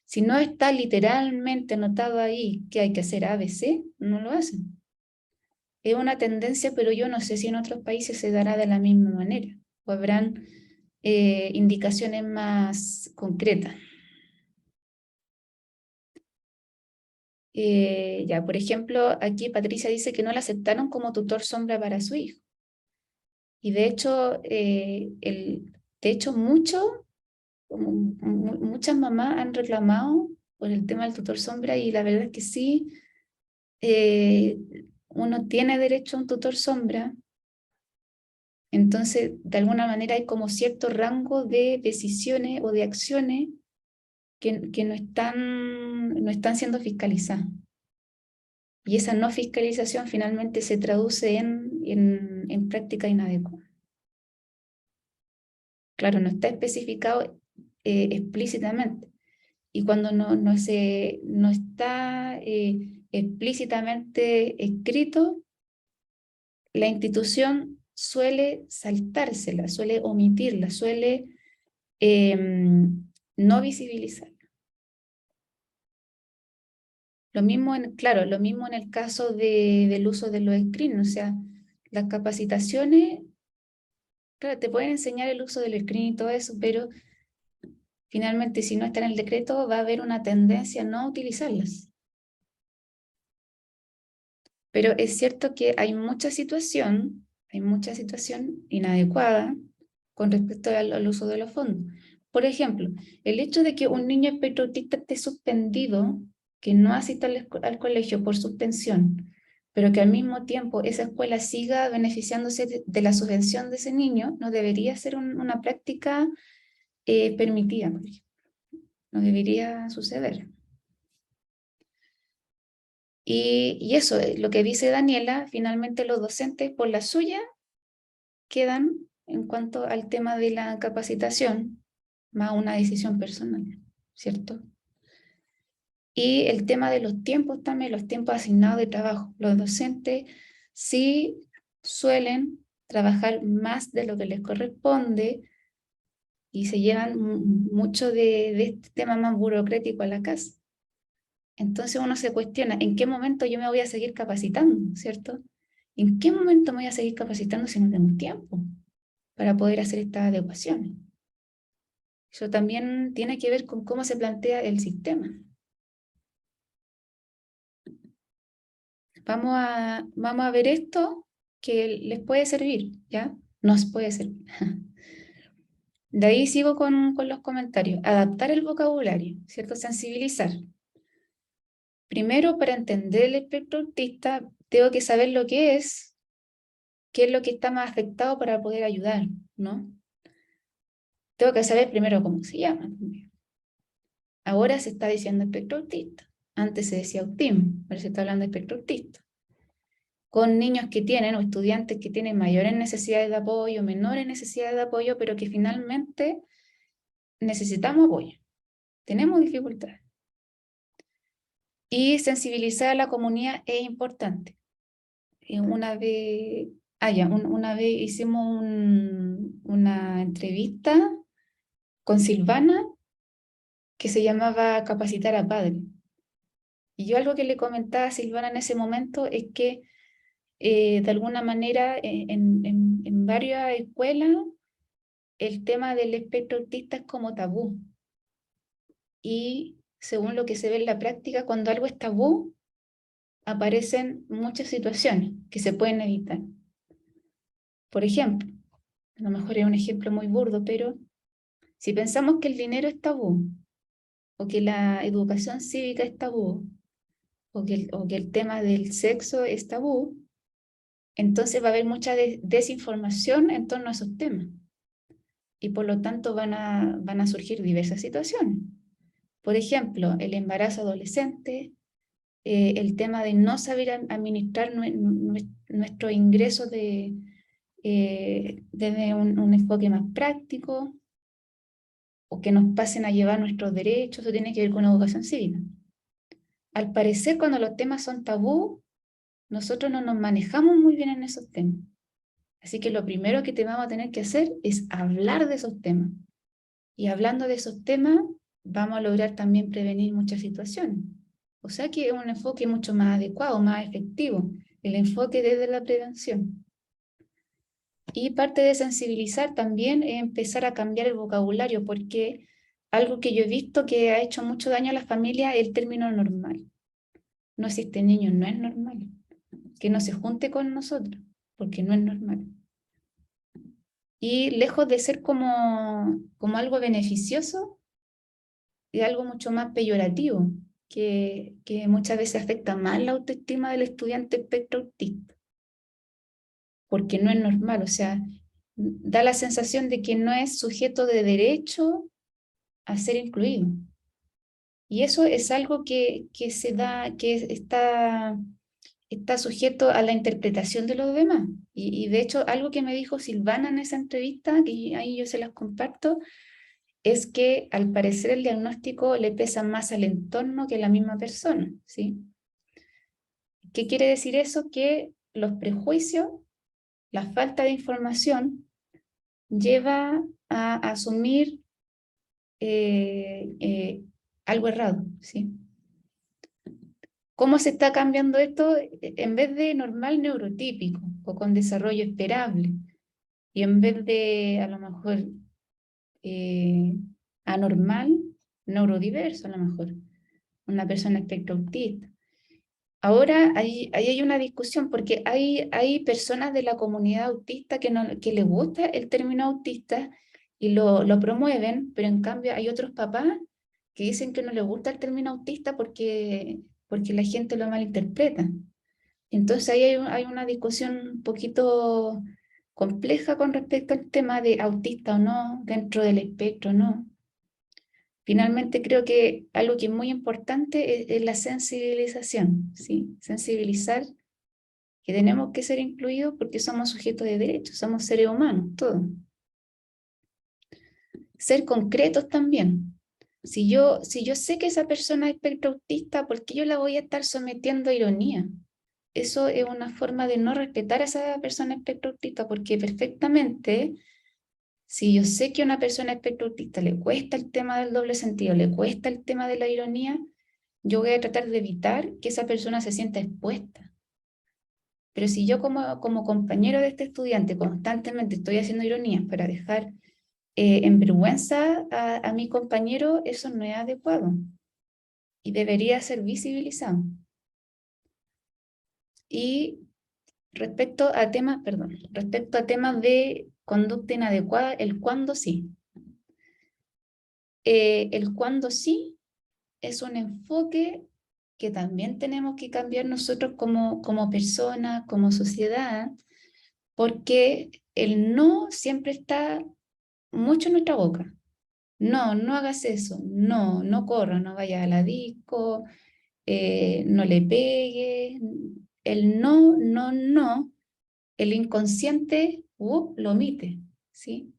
Si no está literalmente anotado ahí que hay que hacer ABC, no lo hacen. Es una tendencia, pero yo no sé si en otros países se dará de la misma manera o habrán indicaciones más concretas. Ya, por ejemplo, aquí Patricia dice que no la aceptaron como tutor sombra para su hijo. Y de hecho, muchas mamás han reclamado por el tema del tutor sombra y la verdad es que sí, eh, uno tiene derecho a un tutor sombra. Entonces, de alguna manera hay como cierto rango de decisiones o de acciones que no están siendo fiscalizadas. Y esa no fiscalización finalmente se traduce en práctica inadecuada. Claro, no está especificado explícitamente. Y cuando no está explícitamente escrito, la institución suele saltársela, suele omitirla, suele no visibilizar. Lo mismo lo mismo en el caso del uso de los screens, o sea, las capacitaciones, claro, te pueden enseñar el uso del screen y todo eso, pero finalmente si no está en el decreto va a haber una tendencia a no utilizarlas. Pero es cierto que hay mucha situación inadecuada con respecto al uso de los fondos. Por ejemplo, el hecho de que un niño espectro autista esté suspendido, que no asista al colegio por suspensión, pero que al mismo tiempo esa escuela siga beneficiándose de la subvención de ese niño, no debería ser una práctica permitida, por ejemplo. No debería suceder. Y eso, lo que dice Daniela, finalmente los docentes por la suya quedan en cuanto al tema de la capacitación, más una decisión personal, ¿cierto? Y el tema de los tiempos también, los tiempos asignados de trabajo. Los docentes sí suelen trabajar más de lo que les corresponde y se llevan mucho de este tema más burocrático a la casa. Entonces uno se cuestiona, ¿en qué momento yo me voy a seguir capacitando, ¿cierto? ¿En qué momento me voy a seguir capacitando si no tengo tiempo para poder hacer estas adecuaciones? Eso también tiene que ver con cómo se plantea el sistema. Vamos a ver esto que les puede servir, ¿ya? Nos puede servir. De ahí sigo con los comentarios. Adaptar el vocabulario, ¿cierto? Sensibilizar. Primero, para entender el espectro autista, tengo que saber lo que es, qué es lo que está más afectado para poder ayudar, ¿no? Tengo que saber primero cómo se llama. Ahora se está diciendo espectro autista. Antes se decía autismo, ahora se está hablando de espectro autista. Con niños que tienen o estudiantes que tienen mayores necesidades de apoyo, menores necesidades de apoyo, pero que finalmente necesitamos apoyo. Tenemos dificultades. Y sensibilizar a la comunidad es importante. Una vez hicimos una entrevista con Silvana que se llamaba Capacitar a Padres. Y yo algo que le comentaba a Silvana en ese momento es que de alguna manera en varias escuelas el tema del espectro autista es como tabú. Y según lo que se ve en la práctica, cuando algo es tabú, aparecen muchas situaciones que se pueden evitar. Por ejemplo, a lo mejor es un ejemplo muy burdo, pero si pensamos que el dinero es tabú, o que la educación cívica es tabú, o que el tema del sexo es tabú, entonces va a haber mucha desinformación en torno a esos temas. Y por lo tanto van a surgir diversas situaciones. Por ejemplo, el embarazo adolescente, el tema de no saber administrar nuestro ingreso desde un enfoque más práctico, o que nos pasen a llevar nuestros derechos, eso tiene que ver con la educación cívica. Al parecer, cuando los temas son tabú, nosotros no nos manejamos muy bien en esos temas. Así que lo primero que te vamos a tener que hacer es hablar de esos temas. Y hablando de esos temas, vamos a lograr también prevenir muchas situaciones. O sea que es un enfoque mucho más adecuado, más efectivo, el enfoque desde la prevención. Y parte de sensibilizar también es empezar a cambiar el vocabulario, porque algo que yo he visto que ha hecho mucho daño a las familias es el término normal. No, si este niño no es normal, que no se junte con nosotros, porque no es normal. Y lejos de ser como algo beneficioso, es algo mucho más peyorativo, que muchas veces afecta más la autoestima del estudiante espectro autista, porque no es normal, o sea, da la sensación de que no es sujeto de derecho a ser incluido. Y eso es algo que se da, que está sujeto a la interpretación de los demás. Y de hecho, algo que me dijo Silvana en esa entrevista, que ahí yo se las comparto, es que al parecer el diagnóstico le pesa más al entorno que a la misma persona, ¿sí? ¿Qué quiere decir eso? Que los prejuicios, la falta de información, lleva a asumir algo errado, ¿sí? ¿Cómo se está cambiando esto? En vez de normal, neurotípico. o con desarrollo esperable. Y en vez de, a lo mejor, anormal, neurodiverso, a lo mejor, una persona espectro autista. Ahora ahí hay una discusión porque hay personas de la comunidad autista que les gusta el término autista y lo promueven, pero en cambio hay otros papás que dicen que no les gusta el término autista porque la gente lo malinterpreta. Entonces ahí hay una discusión un poquito compleja con respecto al tema de autista o no, dentro del espectro o no. Finalmente creo que algo que es muy importante es la sensibilización, ¿sí? Sensibilizar que tenemos que ser incluidos porque somos sujetos de derechos, somos seres humanos, todos. Ser concretos también. Si yo sé que esa persona es espectro autista, ¿por qué yo la voy a estar sometiendo a ironía? Eso es una forma de no respetar a esa persona espectro autista, porque perfectamente, si yo sé que a una persona espectro autista le cuesta el tema del doble sentido, le cuesta el tema de la ironía, yo voy a tratar de evitar que esa persona se sienta expuesta. Pero si yo como compañero de este estudiante constantemente estoy haciendo ironías para dejar en vergüenza a mi compañero, eso no es adecuado y debería ser visibilizado. Y respecto a temas de conducta inadecuada, el cuándo sí. El cuándo sí es un enfoque que también tenemos que cambiar nosotros como personas, como sociedad, porque el no siempre está mucho en nuestra boca. No, no hagas eso, no, no corras, no vayas a la disco, no le pegues. El no, no, no, el inconsciente lo omite, ¿sí?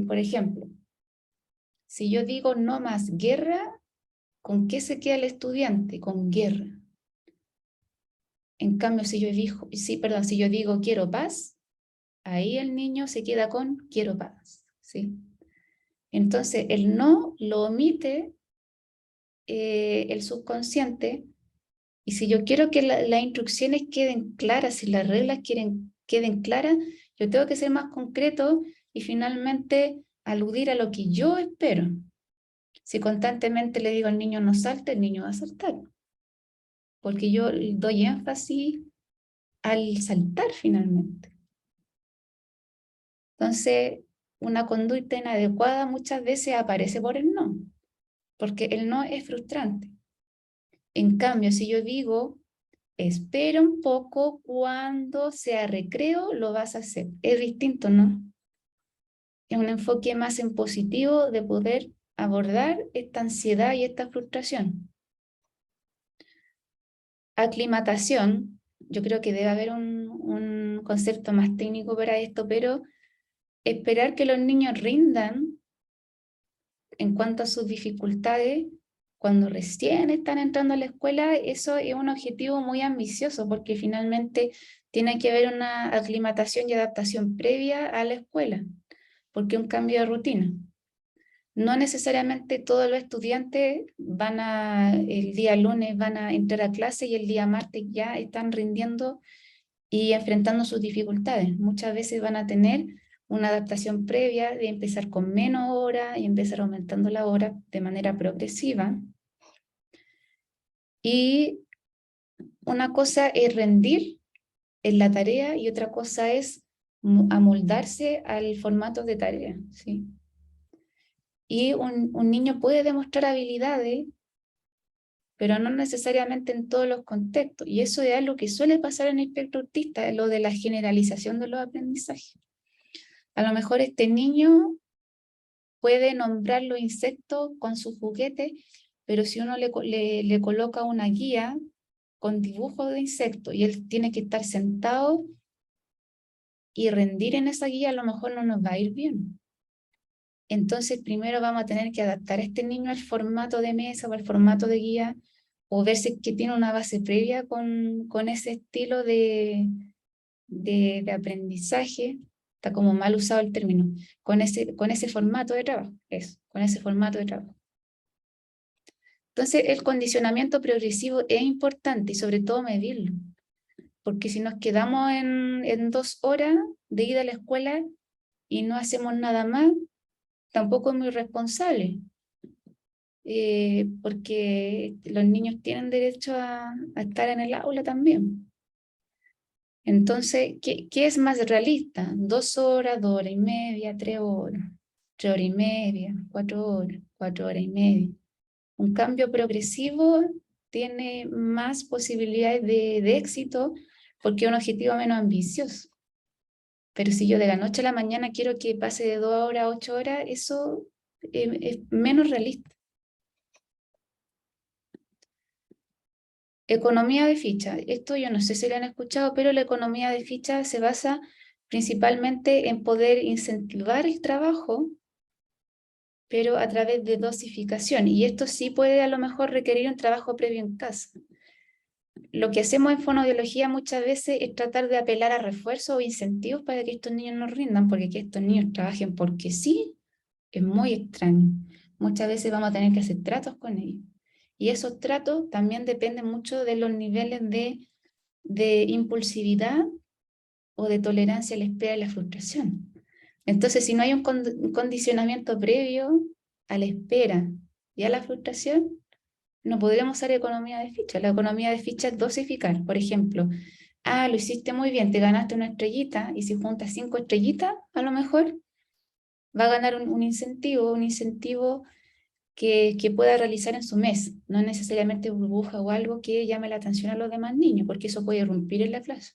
Por ejemplo, si yo digo no más guerra, ¿con qué se queda el estudiante? Con guerra. En cambio, si yo digo quiero paz, ahí el niño se queda con quiero paz, ¿sí? Entonces, el no lo omite el subconsciente, y si yo quiero que las instrucciones queden claras, si las reglas queden claras, yo tengo que ser más concreto y finalmente aludir a lo que yo espero. Si constantemente le digo al niño no salte, el niño va a saltar, porque yo doy énfasis al saltar finalmente. Entonces, una conducta inadecuada muchas veces aparece por el no, porque el no es frustrante. En cambio, si yo digo, espera un poco, cuando sea recreo lo vas a hacer. Es distinto, ¿no? Es un enfoque más en positivo de poder abordar esta ansiedad y esta frustración. Aclimatación, yo creo que debe haber un concepto más técnico para esto, pero esperar que los niños rindan en cuanto a sus dificultades cuando recién están entrando a la escuela, eso es un objetivo muy ambicioso porque finalmente tiene que haber una aclimatación y adaptación previa a la escuela, porque es un cambio de rutina. No necesariamente todos los estudiantes el día lunes van a entrar a clase y el día martes ya están rindiendo y enfrentando sus dificultades. Muchas veces van a tener una adaptación previa de empezar con menos horas y empezar aumentando la hora de manera progresiva. Y una cosa es rendir en la tarea y otra cosa es amoldarse al formato de tarea, ¿sí? Y un niño puede demostrar habilidades, pero no necesariamente en todos los contextos. Y eso es algo que suele pasar en el espectro autista, lo de la generalización de los aprendizajes. A lo mejor este niño puede nombrar los insectos con sus juguetes, pero si uno le coloca una guía con dibujos de insectos y él tiene que estar sentado y rendir en esa guía, a lo mejor no nos va a ir bien. Entonces primero vamos a tener que adaptar a este niño al formato de mesa o al formato de guía, o ver si es que tiene una base previa con ese estilo de aprendizaje. Está como mal usado el término, con ese formato de trabajo, con ese formato de trabajo. Entonces el condicionamiento progresivo es importante y sobre todo medirlo. porque si nos quedamos en 2 horas de ida a la escuela y no hacemos nada más, tampoco es muy responsable, porque los niños tienen derecho a estar en el aula también. Entonces, ¿qué es más realista? 2 horas, 2 horas y media, 3 horas, 3 horas y media, 4 horas, 4 horas y media. Un cambio progresivo tiene más posibilidades de éxito porque es un objetivo menos ambicioso. Pero si yo de la noche a la mañana quiero que pase de 2 horas a 8 horas, eso es menos realista. Economía de ficha. Esto yo no sé si lo han escuchado, pero la economía de ficha se basa principalmente en poder incentivar el trabajo, pero a través de dosificación. Y esto sí puede a lo mejor requerir un trabajo previo en casa. Lo que hacemos en fonoaudiología muchas veces es tratar de apelar a refuerzos o incentivos para que estos niños no rindan, porque que estos niños trabajen porque sí, es muy extraño. Muchas veces vamos a tener que hacer tratos con ellos. Y esos tratos también dependen mucho de los niveles de impulsividad o de tolerancia a la espera y la frustración. Entonces, si no hay un condicionamiento previo a la espera y a la frustración, no podríamos usar economía de ficha. La economía de ficha es dosificar. Por ejemplo, lo hiciste muy bien, te ganaste una estrellita, y si juntas 5 estrellitas, a lo mejor va a ganar un incentivo que pueda realizar en su mes, no necesariamente burbuja o algo que llame la atención a los demás niños, porque eso puede irrumpir en la clase.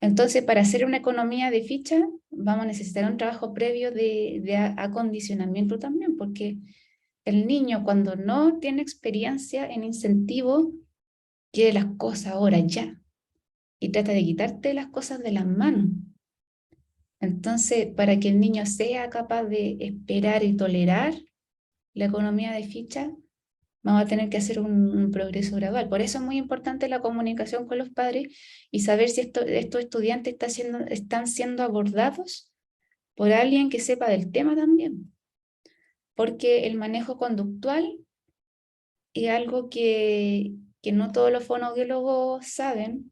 Entonces, para hacer una economía de ficha, vamos a necesitar un trabajo previo de acondicionamiento también, porque el niño cuando no tiene experiencia en incentivo, quiere las cosas ahora ya, y trata de quitarte las cosas de las manos. Entonces, para que el niño sea capaz de esperar y tolerar la economía de ficha, vamos a tener que hacer un progreso gradual. Por eso es muy importante la comunicación con los padres y saber si estos estudiantes están siendo abordados por alguien que sepa del tema también. Porque el manejo conductual es algo que no todos los fonoaudiólogos saben,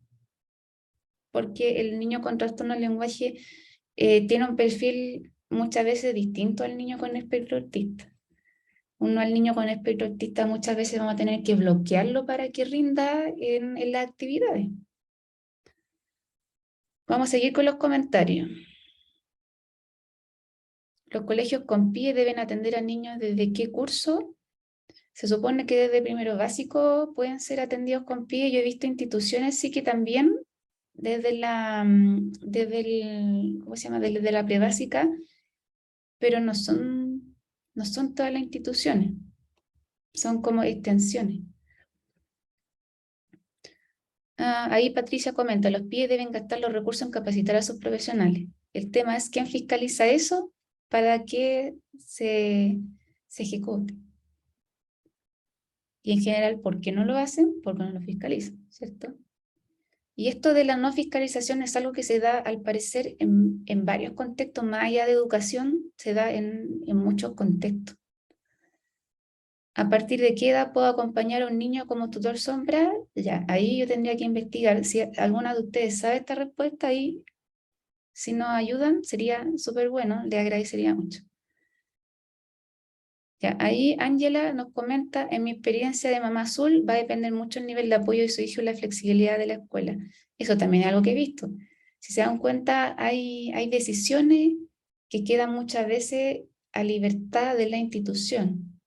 porque el niño con trastorno del lenguaje tiene un perfil muchas veces distinto al niño con espectro autista. Al niño con espectro autista muchas veces vamos a tener que bloquearlo para que rinda en las actividades. Vamos a seguir con los comentarios. Los colegios con PIE deben atender a niños desde qué curso. Se supone que desde primero básico pueden ser atendidos con PIE. Yo he visto instituciones sí que también desde ¿cómo se llama? Desde la prebásica, pero no son todas las instituciones, son como extensiones. Ahí Patricia comenta, los PIE deben gastar los recursos en capacitar a sus profesionales. El tema es quién fiscaliza eso para que se ejecute. Y en general, ¿por qué no lo hacen? Porque no lo fiscalizan, ¿cierto? Y esto de la no fiscalización es algo que se da, al parecer, en varios contextos, más allá de educación, se da en muchos contextos. ¿A partir de qué edad puedo acompañar a un niño como tutor sombra? Ya, ahí yo tendría que investigar. Si alguna de ustedes sabe esta respuesta, ahí, si nos ayudan, sería súper bueno, le agradecería mucho. Ya, ahí Ángela nos comenta, en mi experiencia de mamá azul, va a depender mucho el nivel de apoyo de su hijo y la flexibilidad de la escuela. Eso también es algo que he visto. Si se dan cuenta, hay decisiones que quedan muchas veces a libertad de la institución.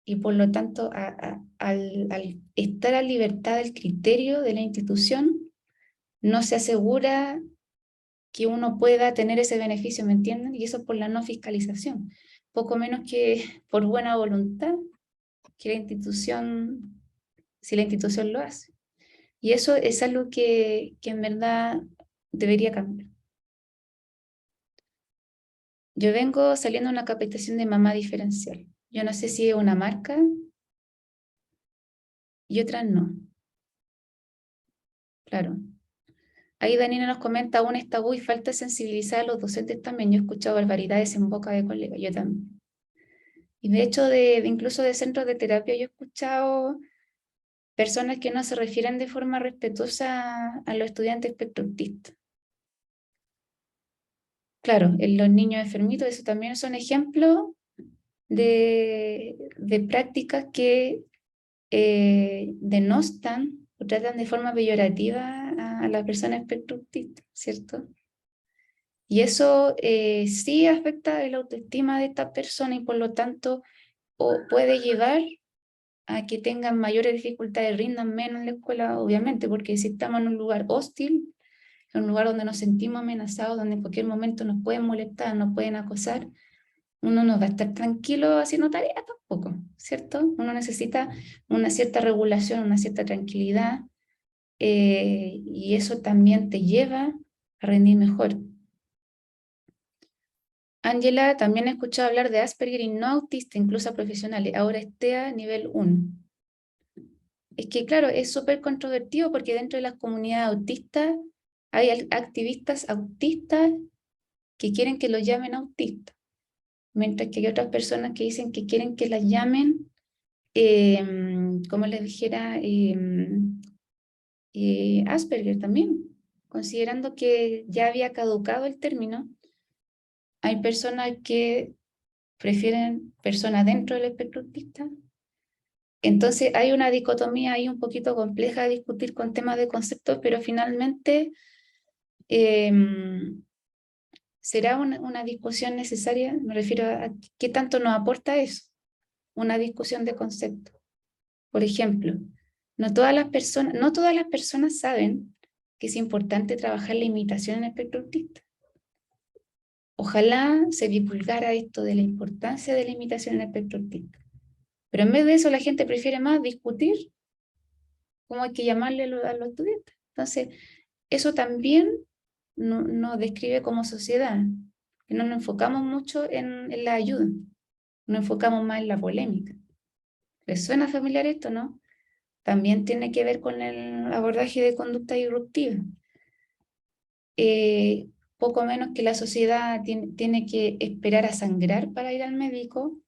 Y por lo tanto, al estar a libertad del criterio de la institución, no se asegura que uno pueda tener ese beneficio, ¿me entienden? Y eso por la no fiscalización. Poco menos que por buena voluntad, que la institución, si la institución lo hace. Y eso es algo que en verdad debería cambiar. Yo vengo saliendo de una capacitación de mamá diferencial. Yo no sé si es una marca y otras no. Claro. Ahí Daniela nos comenta, aún es tabú y falta sensibilizar a los docentes también. Yo he escuchado barbaridades en boca de colegas, yo también. Y de hecho, incluso de centros de terapia, yo he escuchado personas que no se refieren de forma respetuosa a los estudiantes espectro autista. Claro, en los niños enfermitos, eso también son ejemplos de prácticas que denostan o tratan de forma peyorativa a la persona espectro autista, ¿cierto? Y eso sí afecta la autoestima de esta persona y por lo tanto puede llevar a que tengan mayores dificultades, rindan menos en la escuela, obviamente, porque si estamos en un lugar hostil, en un lugar donde nos sentimos amenazados, donde en cualquier momento nos pueden molestar, nos pueden acosar, uno no va a estar tranquilo haciendo tareas tampoco, ¿cierto? Uno necesita una cierta regulación, una cierta tranquilidad, y eso también te lleva a rendir mejor. Ángela, también he escuchado hablar de Asperger y no autista, incluso a profesionales. Ahora es TEA nivel 1. Es que, claro, es súper controvertido porque dentro de las comunidades autistas hay activistas autistas que quieren que los llamen autistas, mientras que hay otras personas que dicen que quieren que las llamen, como les dijera, Asperger también, considerando que ya había caducado el término. Hay personas que prefieren personas dentro del espectro autista. Entonces hay una dicotomía ahí un poquito compleja de discutir con temas de conceptos, pero finalmente será una discusión necesaria. Me refiero a qué tanto nos aporta eso, una discusión de conceptos. Por ejemplo, no todas las personas saben que es importante trabajar la imitación en el espectro autista. Ojalá se divulgara esto de la importancia de la imitación en el espectro autista. Pero en vez de eso la gente prefiere más discutir cómo hay que llamarle a los estudiantes. Entonces, eso también nos describe como sociedad, que no nos enfocamos mucho en la ayuda, nos enfocamos más en la polémica. ¿Les suena familiar esto, no? También tiene que ver con el abordaje de conducta disruptiva. Poco menos que la sociedad tiene que esperar a sangrar para ir al médico,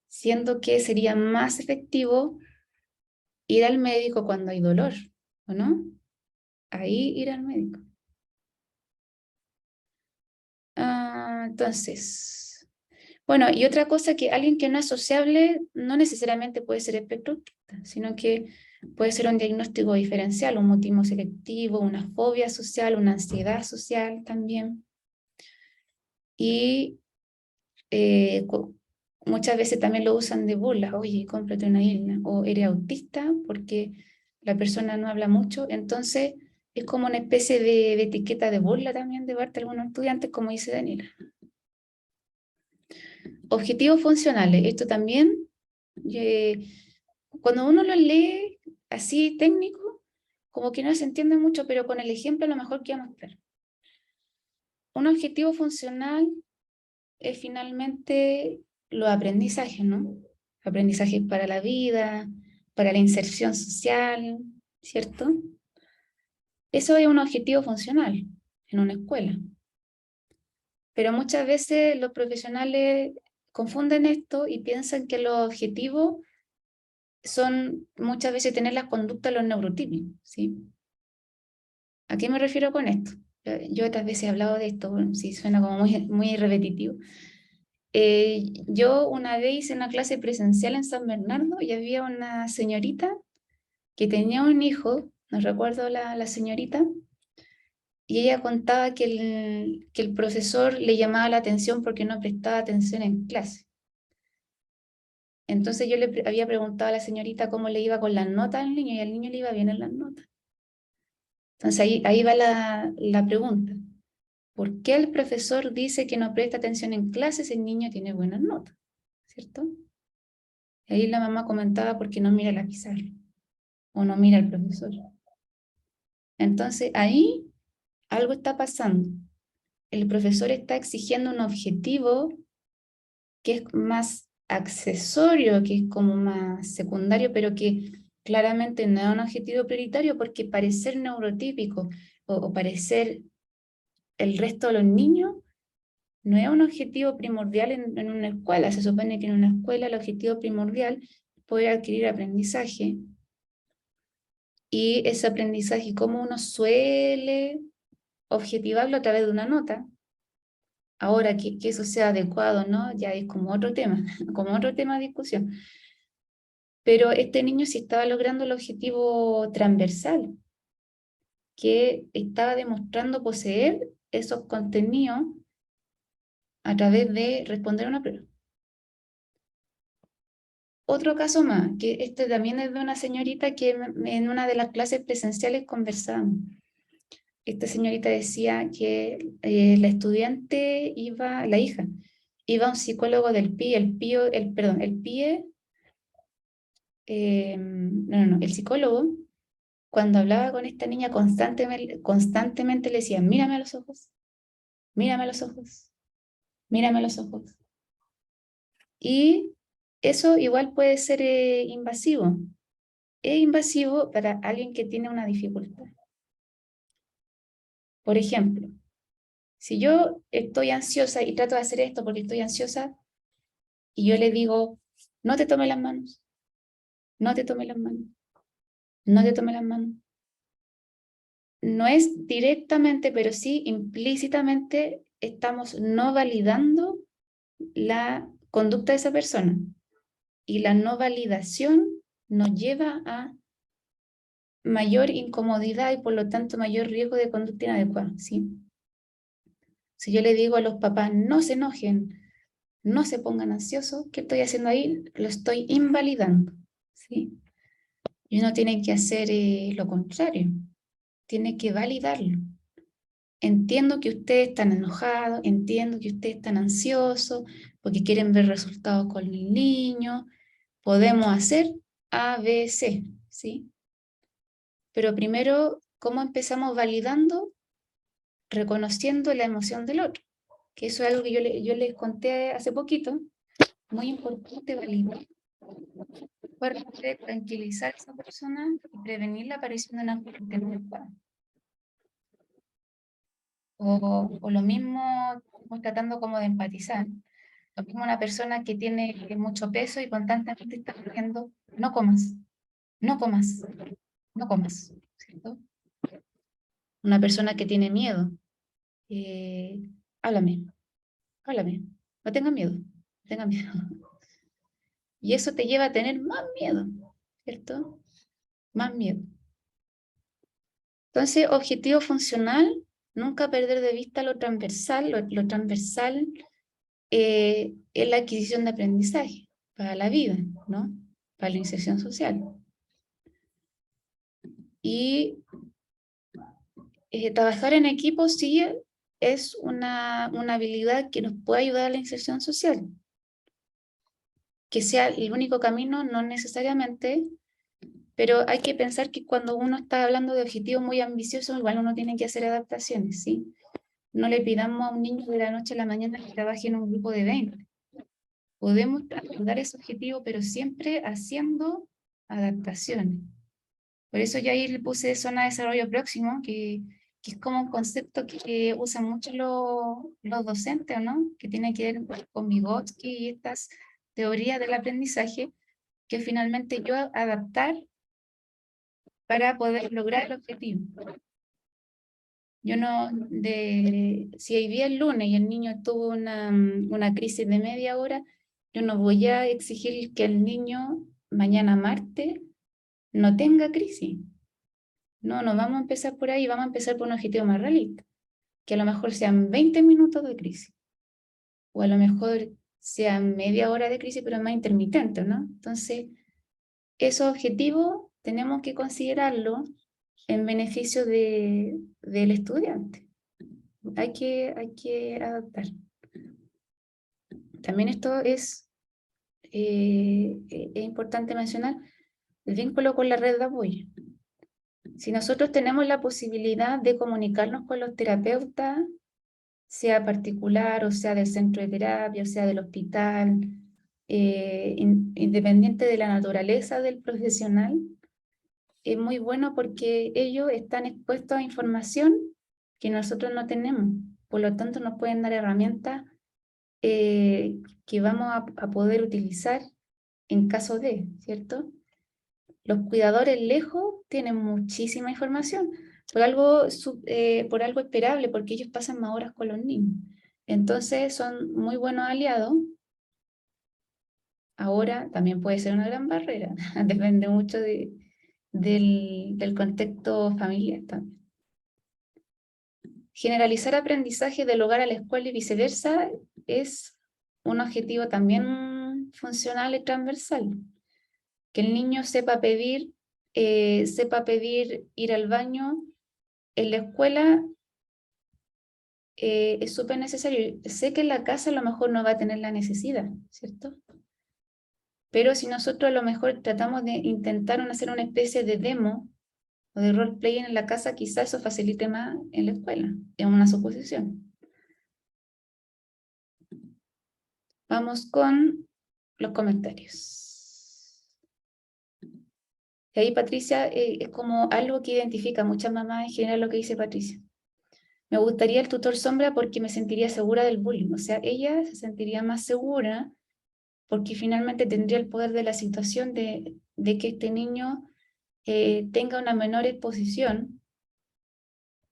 siendo que sería más efectivo ir al médico cuando hay dolor, ¿o no? Ahí ir al médico. Entonces, bueno, y otra cosa, que alguien que no es sociable no necesariamente puede ser espectro autista, sino que puede ser un diagnóstico diferencial, un mutismo selectivo, una fobia social, una ansiedad social también. Y muchas veces también lo usan de burla: oye, cómprate una isla, o eres autista porque la persona no habla mucho. Entonces es como una especie de etiqueta de burla también de parte de algunos estudiantes, como dice Daniela. Objetivos funcionales, esto también, cuando uno lo lee así técnico, como que no se entiende mucho, pero con el ejemplo a lo mejor queda más claro. Un objetivo funcional es finalmente los aprendizajes, ¿no? Aprendizajes para la vida, para la inserción social, ¿cierto? Eso es un objetivo funcional en una escuela. Pero muchas veces los profesionales confunden esto y piensan que los objetivos son muchas veces tener las conductas de los neurotípicos, ¿sí? ¿A qué me refiero con esto? Yo otras veces he hablado de esto, bueno, sí, suena como muy repetitivo. Yo una vez hice una clase presencial en San Bernardo y había una señorita que tenía un hijo, no recuerdo la señorita, y ella contaba que el profesor le llamaba la atención porque no prestaba atención en clase. Entonces yo le había preguntado a la señorita cómo le iba con las notas al niño, y al niño le iba bien en las notas. Entonces ahí va la pregunta. ¿Por qué el profesor dice que no presta atención en clases si el niño tiene buenas notas? ¿Cierto? Y ahí la mamá comentaba: porque no mira la pizarra o no mira al profesor. Entonces ahí algo está pasando. El profesor está exigiendo un objetivo que es más accesorio, que es como más secundario, pero que claramente no es un objetivo prioritario, porque parecer neurotípico o parecer el resto de los niños no es un objetivo primordial en una escuela. Se supone que en una escuela el objetivo primordial es poder adquirir aprendizaje y ese aprendizaje, cómo uno suele objetivarlo a través de una nota. Ahora, que eso sea adecuado, ¿no? Ya es como otro tema, como otro tema de discusión. Pero este niño sí estaba logrando el objetivo transversal, que estaba demostrando poseer esos contenidos a través de responder a una prueba. Otro caso más, que este también es de una señorita que en una de las clases presenciales conversábamos. Esta señorita decía que la estudiante iba, la hija, iba a un psicólogo del PIE, perdón, el PIE, el psicólogo, cuando hablaba con esta niña constantemente le decía, mírame a los ojos, mírame a los ojos, mírame a los ojos. Y eso igual puede ser invasivo. Es invasivo para alguien que tiene una dificultad. Por ejemplo, si yo estoy ansiosa y trato de hacer esto porque estoy ansiosa, y yo le digo, no te tome las manos, no te tome las manos, no te tome las manos. No es directamente, pero sí implícitamente estamos no validando la conducta de esa persona. Y la no validación nos lleva a mayor incomodidad y por lo tanto mayor riesgo de conducta inadecuada, ¿sí? Si yo le digo a los papás, no se enojen, no se pongan ansiosos, ¿qué estoy haciendo ahí? Lo estoy invalidando, ¿sí? Y uno tiene que hacer lo contrario, tiene que validarlo. Entiendo que ustedes están enojados, entiendo que ustedes están ansiosos porque quieren ver resultados con el niño. Podemos hacer A, B, C, ¿sí? Pero primero, ¿cómo empezamos validando? Reconociendo la emoción del otro, que eso es algo que yo les conté hace poquito, muy importante validar para poder tranquilizar a esa persona y prevenir la aparición de una conducta inadecuada. O lo mismo, estamos tratando como de empatizar. Lo mismo una persona que tiene mucho peso y constantemente está diciendo, no comas, no comas, no comas, ¿cierto? Una persona que tiene miedo, eh, háblame, háblame, no tengas miedo, no tengas miedo. Y eso te lleva a tener más miedo, ¿cierto? Más miedo. Entonces, objetivo funcional, nunca perder de vista lo transversal. Lo transversal es la adquisición de aprendizaje para la vida, ¿no? Para la inserción social. Y trabajar en equipo sí es una habilidad que nos puede ayudar a la inserción social. Que sea el único camino, no necesariamente, pero hay que pensar que cuando uno está hablando de objetivos muy ambiciosos, igual uno tiene que hacer adaptaciones, ¿sí? No le pidamos a un niño de la noche a la mañana que trabaje en un grupo de 20. Podemos abordar ese objetivo, pero siempre haciendo adaptaciones. Por eso yo ahí le puse zona de desarrollo próximo, que es como un concepto que usan mucho los docentes, ¿no? Que tiene que ver con Vygotsky y estas teorías del aprendizaje, que finalmente yo adaptar para poder lograr el objetivo. Yo no, si hoy día es lunes y el niño tuvo una crisis de media hora, yo no voy a exigir que el niño mañana martes no tenga crisis. No, no vamos a empezar por ahí, vamos a empezar por un objetivo más realista, que a lo mejor sean 20 minutos de crisis, o a lo mejor sean media hora de crisis, pero más intermitente, ¿no? Entonces, esos objetivos tenemos que considerarlos en beneficio del estudiante. Hay que adaptar. También esto es importante mencionar, el vínculo con la red de apoyo. Si nosotros tenemos la posibilidad de comunicarnos con los terapeutas, sea particular o sea del centro de terapia, o sea del hospital, independiente de la naturaleza del profesional, es muy bueno porque ellos están expuestos a información que nosotros no tenemos. Por lo tanto, nos pueden dar herramientas que vamos a poder utilizar en caso de, ¿cierto? Los cuidadores lejos tienen muchísima información, por algo esperable, porque ellos pasan más horas con los niños. Entonces son muy buenos aliados. Ahora también puede ser una gran barrera, depende mucho del contexto familiar también. Generalizar aprendizaje del hogar a la escuela y viceversa es un objetivo también funcional y transversal. Que el niño sepa pedir ir al baño en la escuela es súper necesario. Sé que en la casa a lo mejor no va a tener la necesidad, ¿cierto? Pero si nosotros a lo mejor tratamos de intentar hacer una especie de demo o de role-playing en la casa, quizás eso facilite más en la escuela, es una suposición. Vamos con los comentarios. Y ahí Patricia es como algo que identifica a muchas mamás en general lo que dice Patricia. Me gustaría el tutor sombra porque me sentiría segura del bullying. O sea, ella se sentiría más segura porque finalmente tendría el poder de la situación de que este niño tenga una menor exposición,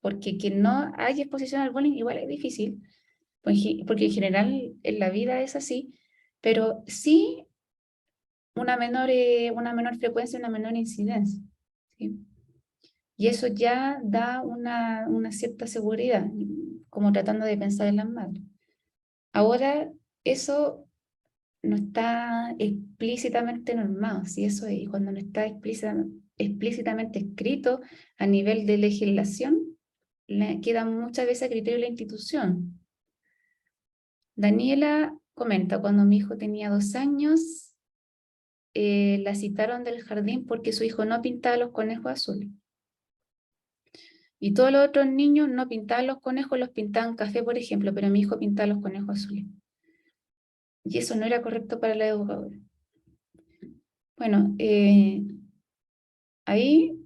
porque que no haya exposición al bullying igual es difícil, porque en general en la vida es así, pero sí una menor frecuencia, una menor incidencia, ¿sí? Y eso ya da una cierta seguridad, como tratando de pensar en las madres. Ahora, eso no está explícitamente normado, ¿sí? Eso es, y cuando no está explícitamente escrito a nivel de legislación, queda muchas veces a criterio de la institución. Daniela comenta, cuando mi hijo tenía 2 años, la citaron del jardín porque su hijo no pintaba los conejos azules. Y todos los otros niños no pintaban los conejos, los pintaban café, por ejemplo, pero mi hijo pintaba los conejos azules. Y eso no era correcto para la educadora. Bueno, ahí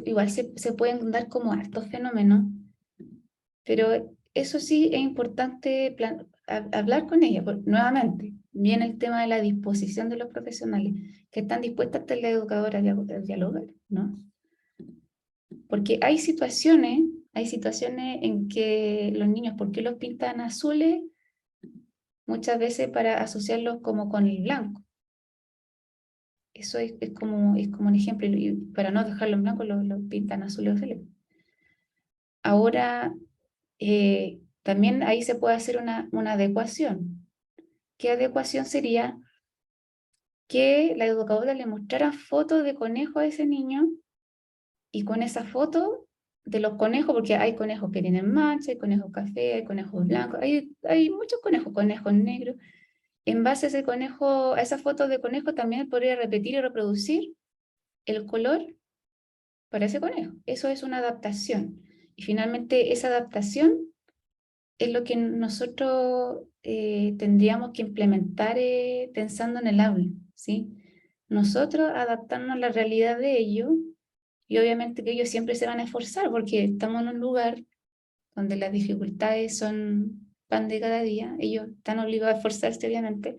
igual se pueden dar como hartos fenómenos, pero eso sí es importante hablar con ella, nuevamente, viene el tema de la disposición de los profesionales, que están dispuestas a la educadora a dialogar, ¿no? Porque hay situaciones en que los niños, ¿por qué los pintan azules? Muchas veces para asociarlos como con el blanco. Eso es como un ejemplo, y para no dejarlo en blanco lo pintan azul o celeste. Ahora, también ahí se puede hacer una adecuación. ¿Qué adecuación sería? Que la educadora le mostrara fotos de conejos a ese niño y con esa foto de los conejos, porque hay conejos que tienen mancha, hay conejos café, hay conejos blancos, hay muchos conejos negros. En base a ese conejo, a esa foto de conejo, también podría repetir y reproducir el color para ese conejo. Eso es una adaptación. Y finalmente esa adaptación es lo que nosotros tendríamos que implementar pensando en el aula, ¿sí? Nosotros adaptarnos a la realidad de ellos, y obviamente que ellos siempre se van a esforzar porque estamos en un lugar donde las dificultades son pan de cada día, ellos están obligados a esforzarse obviamente,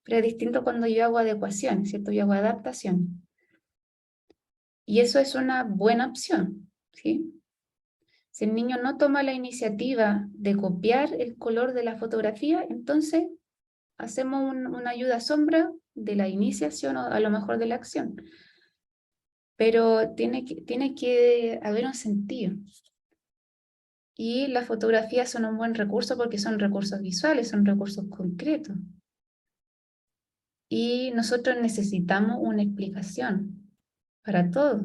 pero es distinto cuando yo hago adecuación, ¿cierto? Yo hago adaptación. Y eso es una buena opción, ¿sí? Si el niño no toma la iniciativa de copiar el color de la fotografía, entonces hacemos una ayuda sombra de la iniciación o a lo mejor de la acción. Pero tiene que haber un sentido. Y las fotografías son un buen recurso porque son recursos visuales, son recursos concretos. Y nosotros necesitamos una explicación para todo.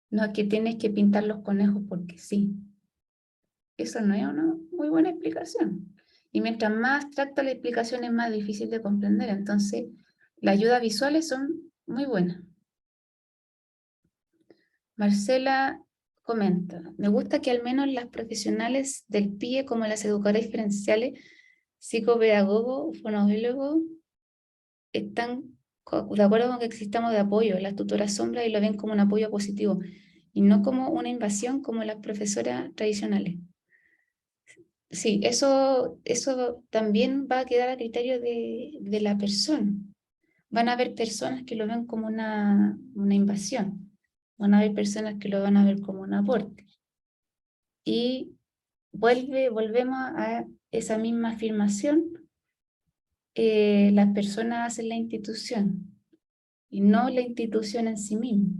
No es que tienes que pintar los conejos porque sí. Eso no es una muy buena explicación. Y mientras más abstracta la explicación es más difícil de comprender. Entonces, las ayudas visuales son muy buenas. Marcela comenta, me gusta que al menos las profesionales del PIE, como las educadoras diferenciales, psicopedagogos, fonoaudiólogos, están de acuerdo con que existamos de apoyo, las tutoras sombras, y lo ven como un apoyo positivo, y no como una invasión como las profesoras tradicionales. Sí, eso también va a quedar a criterio de la persona. van a haber personas que lo ven como una invasión, van a haber personas que lo van a ver como un aporte. Y volvemos a esa misma afirmación, las personas hacen la institución y no la institución en sí misma,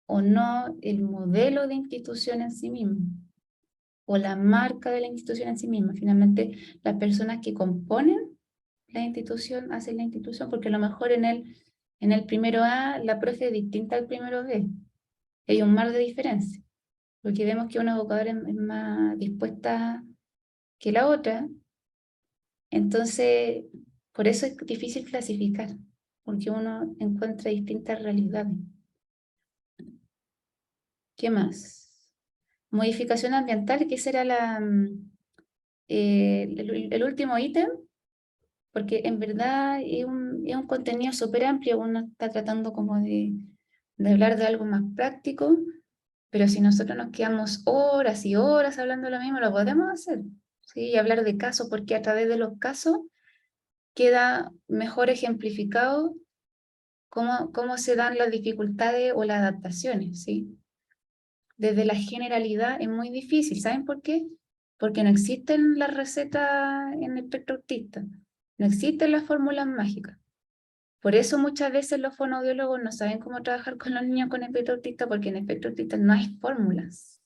o no el modelo de institución en sí mismo, o la marca de la institución en sí misma. Finalmente, las personas que componen la institución hacen la institución, porque a lo mejor en el primero A la profe es distinta al primero B. Hay un mar de diferencia, porque vemos que una educadora es más dispuesta que la otra. Entonces, por eso es difícil clasificar, porque uno encuentra distintas realidades. ¿Qué más? Modificación ambiental, que será el último ítem, porque en verdad es un contenido súper amplio, uno está tratando como de hablar de algo más práctico, pero si nosotros nos quedamos horas y horas hablando de lo mismo, lo podemos hacer, ¿sí? Y hablar de casos, porque a través de los casos queda mejor ejemplificado cómo se dan las dificultades o las adaptaciones, ¿sí? Desde la generalidad es muy difícil. ¿Saben por qué? Porque no existen las recetas en el espectro autista, no existen las fórmulas mágicas. Por eso muchas veces los fonoaudiólogos no saben cómo trabajar con los niños con espectro autista, porque en espectro autista no hay fórmulas.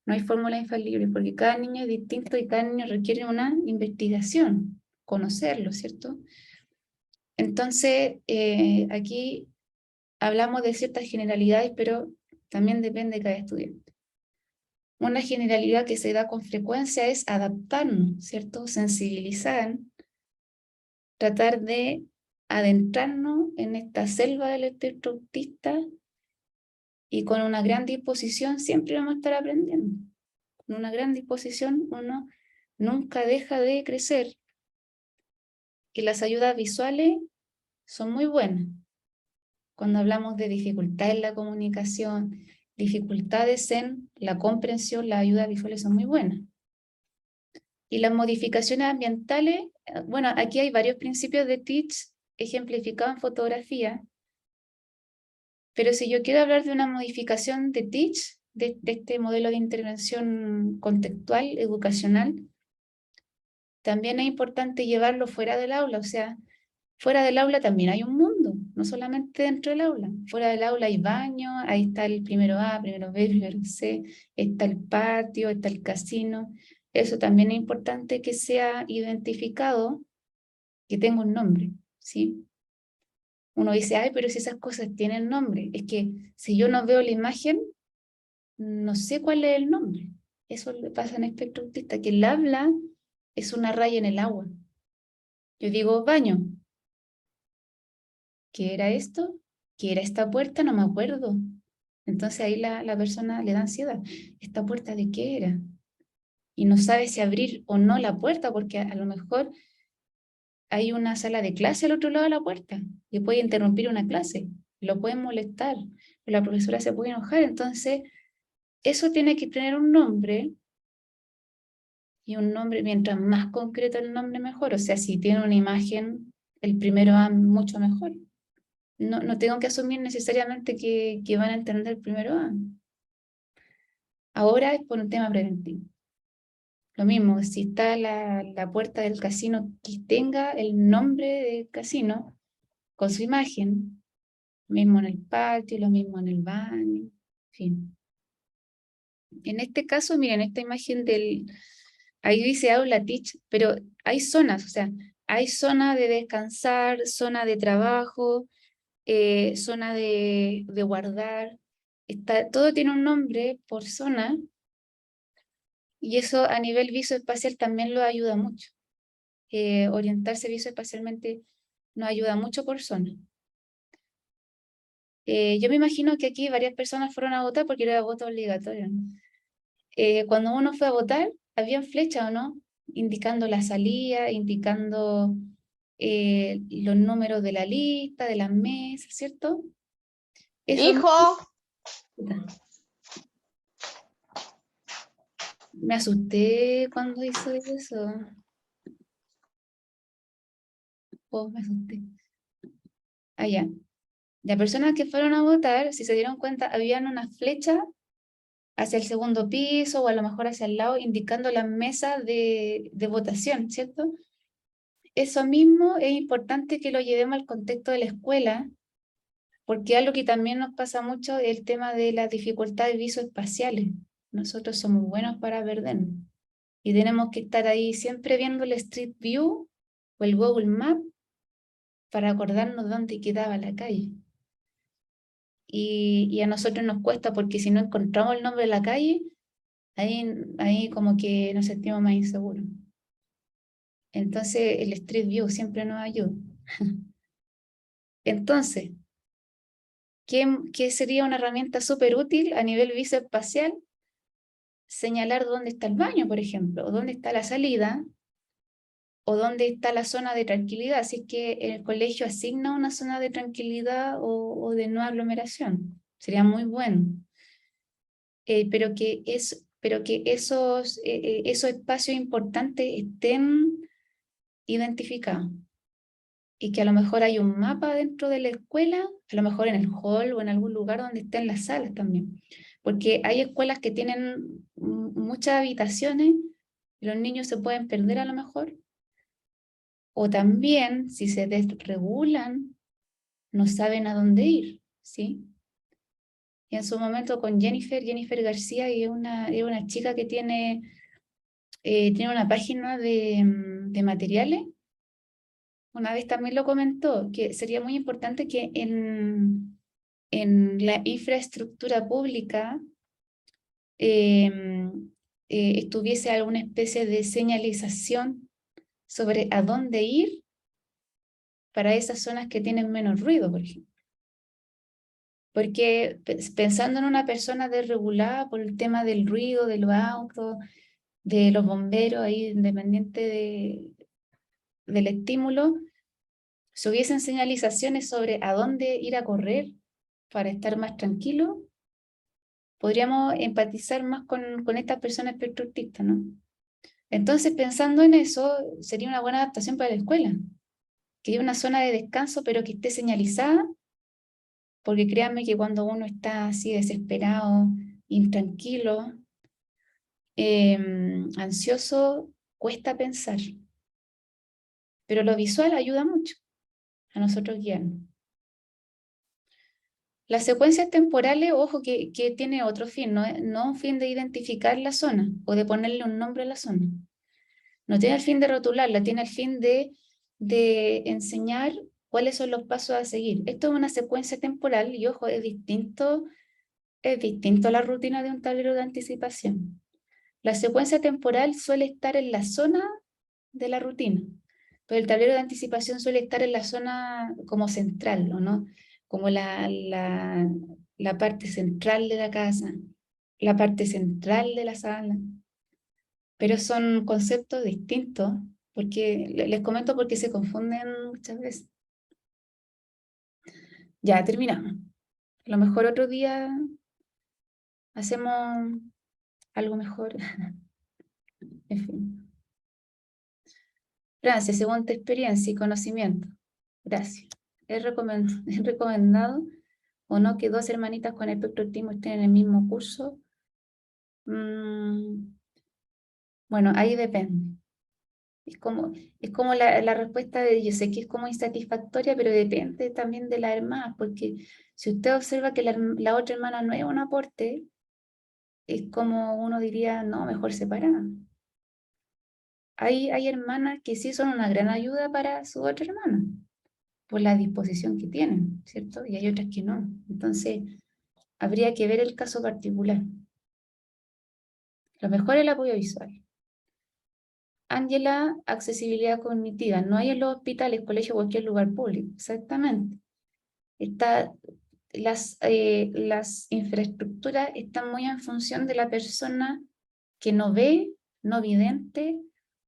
No hay fórmulas infalibles, porque cada niño es distinto y cada niño requiere una investigación, conocerlo, ¿cierto? Entonces, aquí hablamos de ciertas generalidades, pero también depende de cada estudiante. Una generalidad que se da con frecuencia es adaptarnos, ¿cierto? Sensibilizar, tratar de adentrarnos en esta selva del espectro autista, y con una gran disposición siempre vamos a estar aprendiendo. Con una gran disposición uno nunca deja de crecer, y las ayudas visuales son muy buenas. Cuando hablamos de dificultades en la comunicación, dificultades en la comprensión, las ayudas visuales son muy buenas. Y las modificaciones ambientales, bueno, aquí hay varios principios de Teach ejemplificados en fotografía, pero si yo quiero hablar de una modificación de Teach, de este modelo de intervención contextual, educacional, también es importante llevarlo fuera del aula. O sea, fuera del aula también hay un mundo, no solamente dentro del aula. Fuera del aula hay baño, ahí está el primero A, primero B, primero C, está el patio, está el casino. Eso también es importante que sea identificado, que tenga un nombre, ¿sí? Uno dice, ay, pero si esas cosas tienen nombre. Es que si yo no veo la imagen, no sé cuál es el nombre. Eso le pasa en espectro autista, que el habla es una raya en el agua. Yo digo baño. ¿Qué era esto? ¿Qué era esta puerta? No me acuerdo. Entonces ahí la persona le da ansiedad. ¿Esta puerta de qué era? Y no sabe si abrir o no la puerta, porque a lo mejor hay una sala de clase al otro lado de la puerta y puede interrumpir una clase, lo pueden molestar, la profesora se puede enojar. Entonces, eso tiene que tener un nombre, y un nombre, mientras más concreto el nombre, mejor. O sea, si tiene una imagen, el primero A mucho mejor. No tengo que asumir necesariamente que van a entender el primero A. Ahora es por un tema preventivo. Lo mismo, si está la puerta del casino, que tenga el nombre del casino con su imagen, lo mismo en el patio, lo mismo en el baño, en fin. En este caso, miren, esta imagen ahí dice aula teach, pero hay zonas, o sea, hay zona de descansar, zona de trabajo, zona de guardar. Todo tiene un nombre por zona, y eso a nivel visoespacial también lo ayuda mucho. Orientarse visoespacialmente nos ayuda mucho por zona. Yo me imagino que aquí varias personas fueron a votar porque era voto obligatorio, ¿no? Cuando uno fue a votar, había flechas, ¿o no? Indicando la salida, indicando los números de la lista, de las mesas, ¿cierto? Eso
Hijo,
me asusté cuando hizo eso. Oh, me asusté. allá. Las personas que fueron a votar, si se dieron cuenta, habían una flecha hacia el segundo piso o a lo mejor hacia el lado, indicando la mesa de votación, ¿cierto? Eso mismo es importante que lo llevemos al contexto de la escuela, porque algo que también nos pasa mucho es el tema de las dificultades visoespaciales. Nosotros somos buenos para perdernos y tenemos que estar ahí siempre viendo el Street View o el Google Map para acordarnos dónde quedaba la calle. Y a nosotros nos cuesta porque si no encontramos el nombre de la calle, ahí como que nos sentimos más inseguros. Entonces el Street View siempre nos ayuda. Entonces, ¿qué sería una herramienta súper útil a nivel visoespacial? Señalar dónde está el baño, por ejemplo, o dónde está la salida, o dónde está la zona de tranquilidad. Así que el colegio asigna una zona de tranquilidad o de no aglomeración. Sería muy bueno. Pero que esos espacios importantes estén identificados. Y que a lo mejor hay un mapa dentro de la escuela, a lo mejor en el hall o en algún lugar donde estén las salas también. Porque hay escuelas que tienen muchas habitaciones y los niños se pueden perder a lo mejor. O también, si se desregulan, no saben a dónde ir, ¿sí? Y en su momento con Jennifer García, y es una chica que tiene una página de materiales. Una vez también lo comentó, que sería muy importante que en la infraestructura pública estuviese alguna especie de señalización sobre a dónde ir para esas zonas que tienen menos ruido, por ejemplo. Porque pensando en una persona desregulada por el tema del ruido, de los autos, de los bomberos, ahí independiente del estímulo, si hubiesen señalizaciones sobre a dónde ir a correr para estar más tranquilo, podríamos empatizar más con estas personas espectro autistas, ¿no? Entonces, pensando en eso, sería una buena adaptación para la escuela, que haya una zona de descanso, pero que esté señalizada, porque créanme que cuando uno está así desesperado, intranquilo, ansioso, cuesta pensar. Pero lo visual ayuda mucho a nosotros guiarnos. Las secuencias temporales, ojo, que tiene otro fin, no un fin de identificar la zona o de ponerle un nombre a la zona. No tiene el fin de rotularla, tiene el fin de enseñar cuáles son los pasos a seguir. Esto es una secuencia temporal y, ojo, es distinto a la rutina de un tablero de anticipación. La secuencia temporal suele estar en la zona de la rutina, pero el tablero de anticipación suele estar en la zona como central, ¿no? Como la parte central de la casa, la parte central de la sala. Pero son conceptos distintos, porque les comento porque se confunden muchas veces. Ya terminamos. A lo mejor otro día hacemos algo mejor. En fin. Francia, según tu experiencia y conocimiento. Gracias. ¿Es recomendado o no que dos hermanitas con espectro autismo estén en el mismo curso? Bueno, ahí depende. Es como la respuesta de yo sé que es como insatisfactoria, pero depende también de la hermana, porque si usted observa que la otra hermana no es un aporte, es como uno diría, no, mejor separar. Hay hermanas que sí son una gran ayuda para su otra hermana, por la disposición que tienen, ¿cierto? Y hay otras que no. Entonces, habría que ver el caso particular. Lo mejor es el apoyo visual. Ángela, accesibilidad cognitiva. No hay en los hospitales, colegios, cualquier lugar público. Exactamente. Las infraestructuras están muy en función de la persona que no ve, no vidente,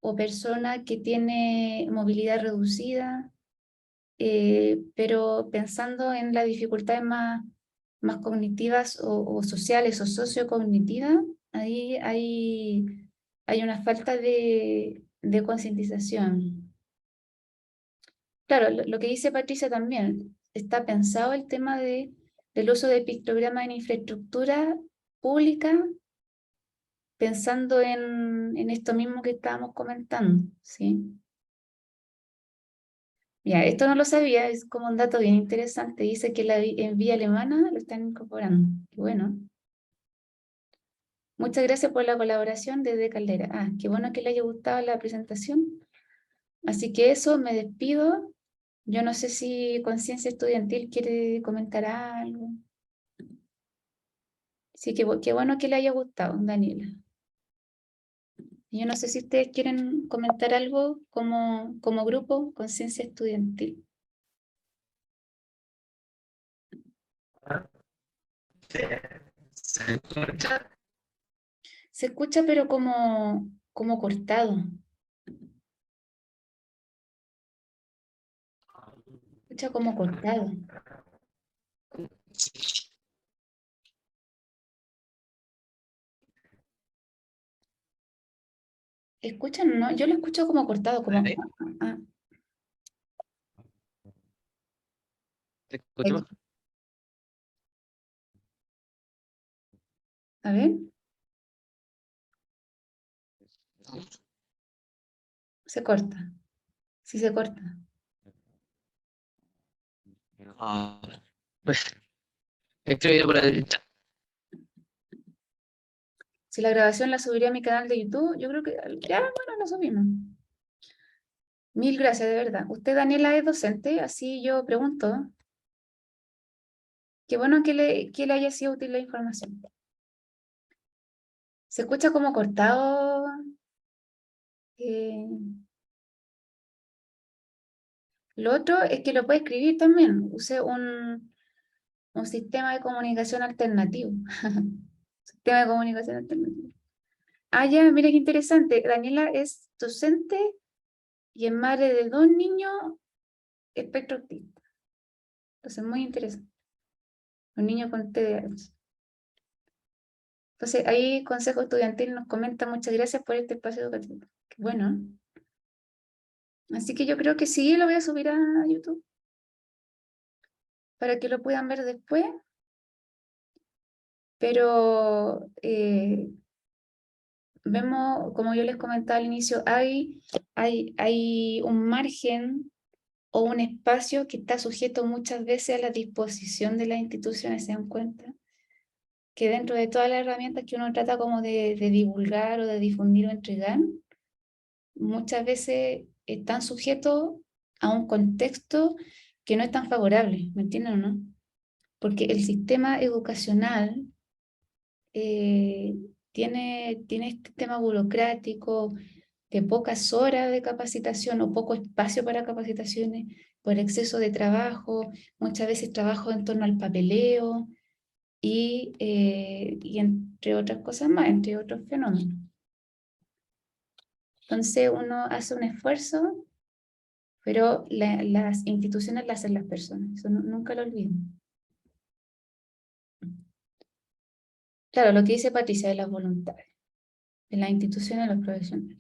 o persona que tiene movilidad reducida, pero pensando en las dificultades más cognitivas o sociales o sociocognitivas, ahí hay una falta de concientización. Claro, lo que dice Patricia también, está pensado el tema del uso de pictogramas en infraestructura pública, pensando en esto mismo que estábamos comentando, ¿sí? Ya, esto no lo sabía, es como un dato bien interesante. Dice que en vía alemana lo están incorporando. Qué bueno. Muchas gracias por la colaboración desde Caldera. Ah, qué bueno que le haya gustado la presentación. Así que eso, me despido. Yo no sé si Conciencia Estudiantil quiere comentar algo. Sí, qué bueno que le haya gustado, Daniela. Yo no sé si ustedes quieren comentar algo como grupo, Conciencia Estudiantil.
¿Se escucha?
Se escucha, pero como cortado. Se escucha como cortado. ¿Escuchan? No, yo lo escucho como cortado, como...
¿Ahí?
ah,
¿Se escucha
ahí.
más?
A ver, se corta. Sí se corta.
Ah, pues, escribí por el chat.
Si la grabación la subiré a mi canal de YouTube, yo creo que ya, bueno, la subimos. Mil gracias, de verdad. Usted, Daniela, es docente, así yo pregunto. Qué bueno que le haya sido útil la información. Se escucha como cortado. eh, Lo otro es que lo puede escribir también. Use un sistema de comunicación alternativo. Sistema de comunicación alternativo. Ah, ya, mira qué interesante. Daniela es docente y es madre de 2 niños espectro autista. Entonces, muy interesante. Un niño con TDAH. Entonces, ahí Consejo Estudiantil nos comenta, muchas gracias por este espacio educativo. Qué bueno. Así que yo creo que sí, lo voy a subir a YouTube para que lo puedan ver después. Pero vemos, como yo les comentaba al inicio, hay un margen o un espacio que está sujeto muchas veces a la disposición de las instituciones, ¿se dan cuenta? Que dentro de todas las herramientas que uno trata como de divulgar o de difundir o entregar, muchas veces están sujetos a un contexto que no es tan favorable, ¿me entienden o no? Porque el sistema educacional eh, tiene este tema burocrático de pocas horas de capacitación o poco espacio para capacitaciones por exceso de trabajo, muchas veces trabajo en torno al papeleo y entre otras cosas más, entre otros fenómenos. Entonces uno hace un esfuerzo, pero las instituciones las hacen las personas, eso nunca lo olviden. Claro, lo que dice Patricia de las voluntades, de las instituciones y los profesionales.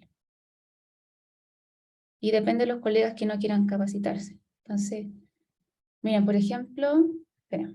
Y depende de los colegas que no quieran capacitarse. Entonces, miren, por ejemplo, espera.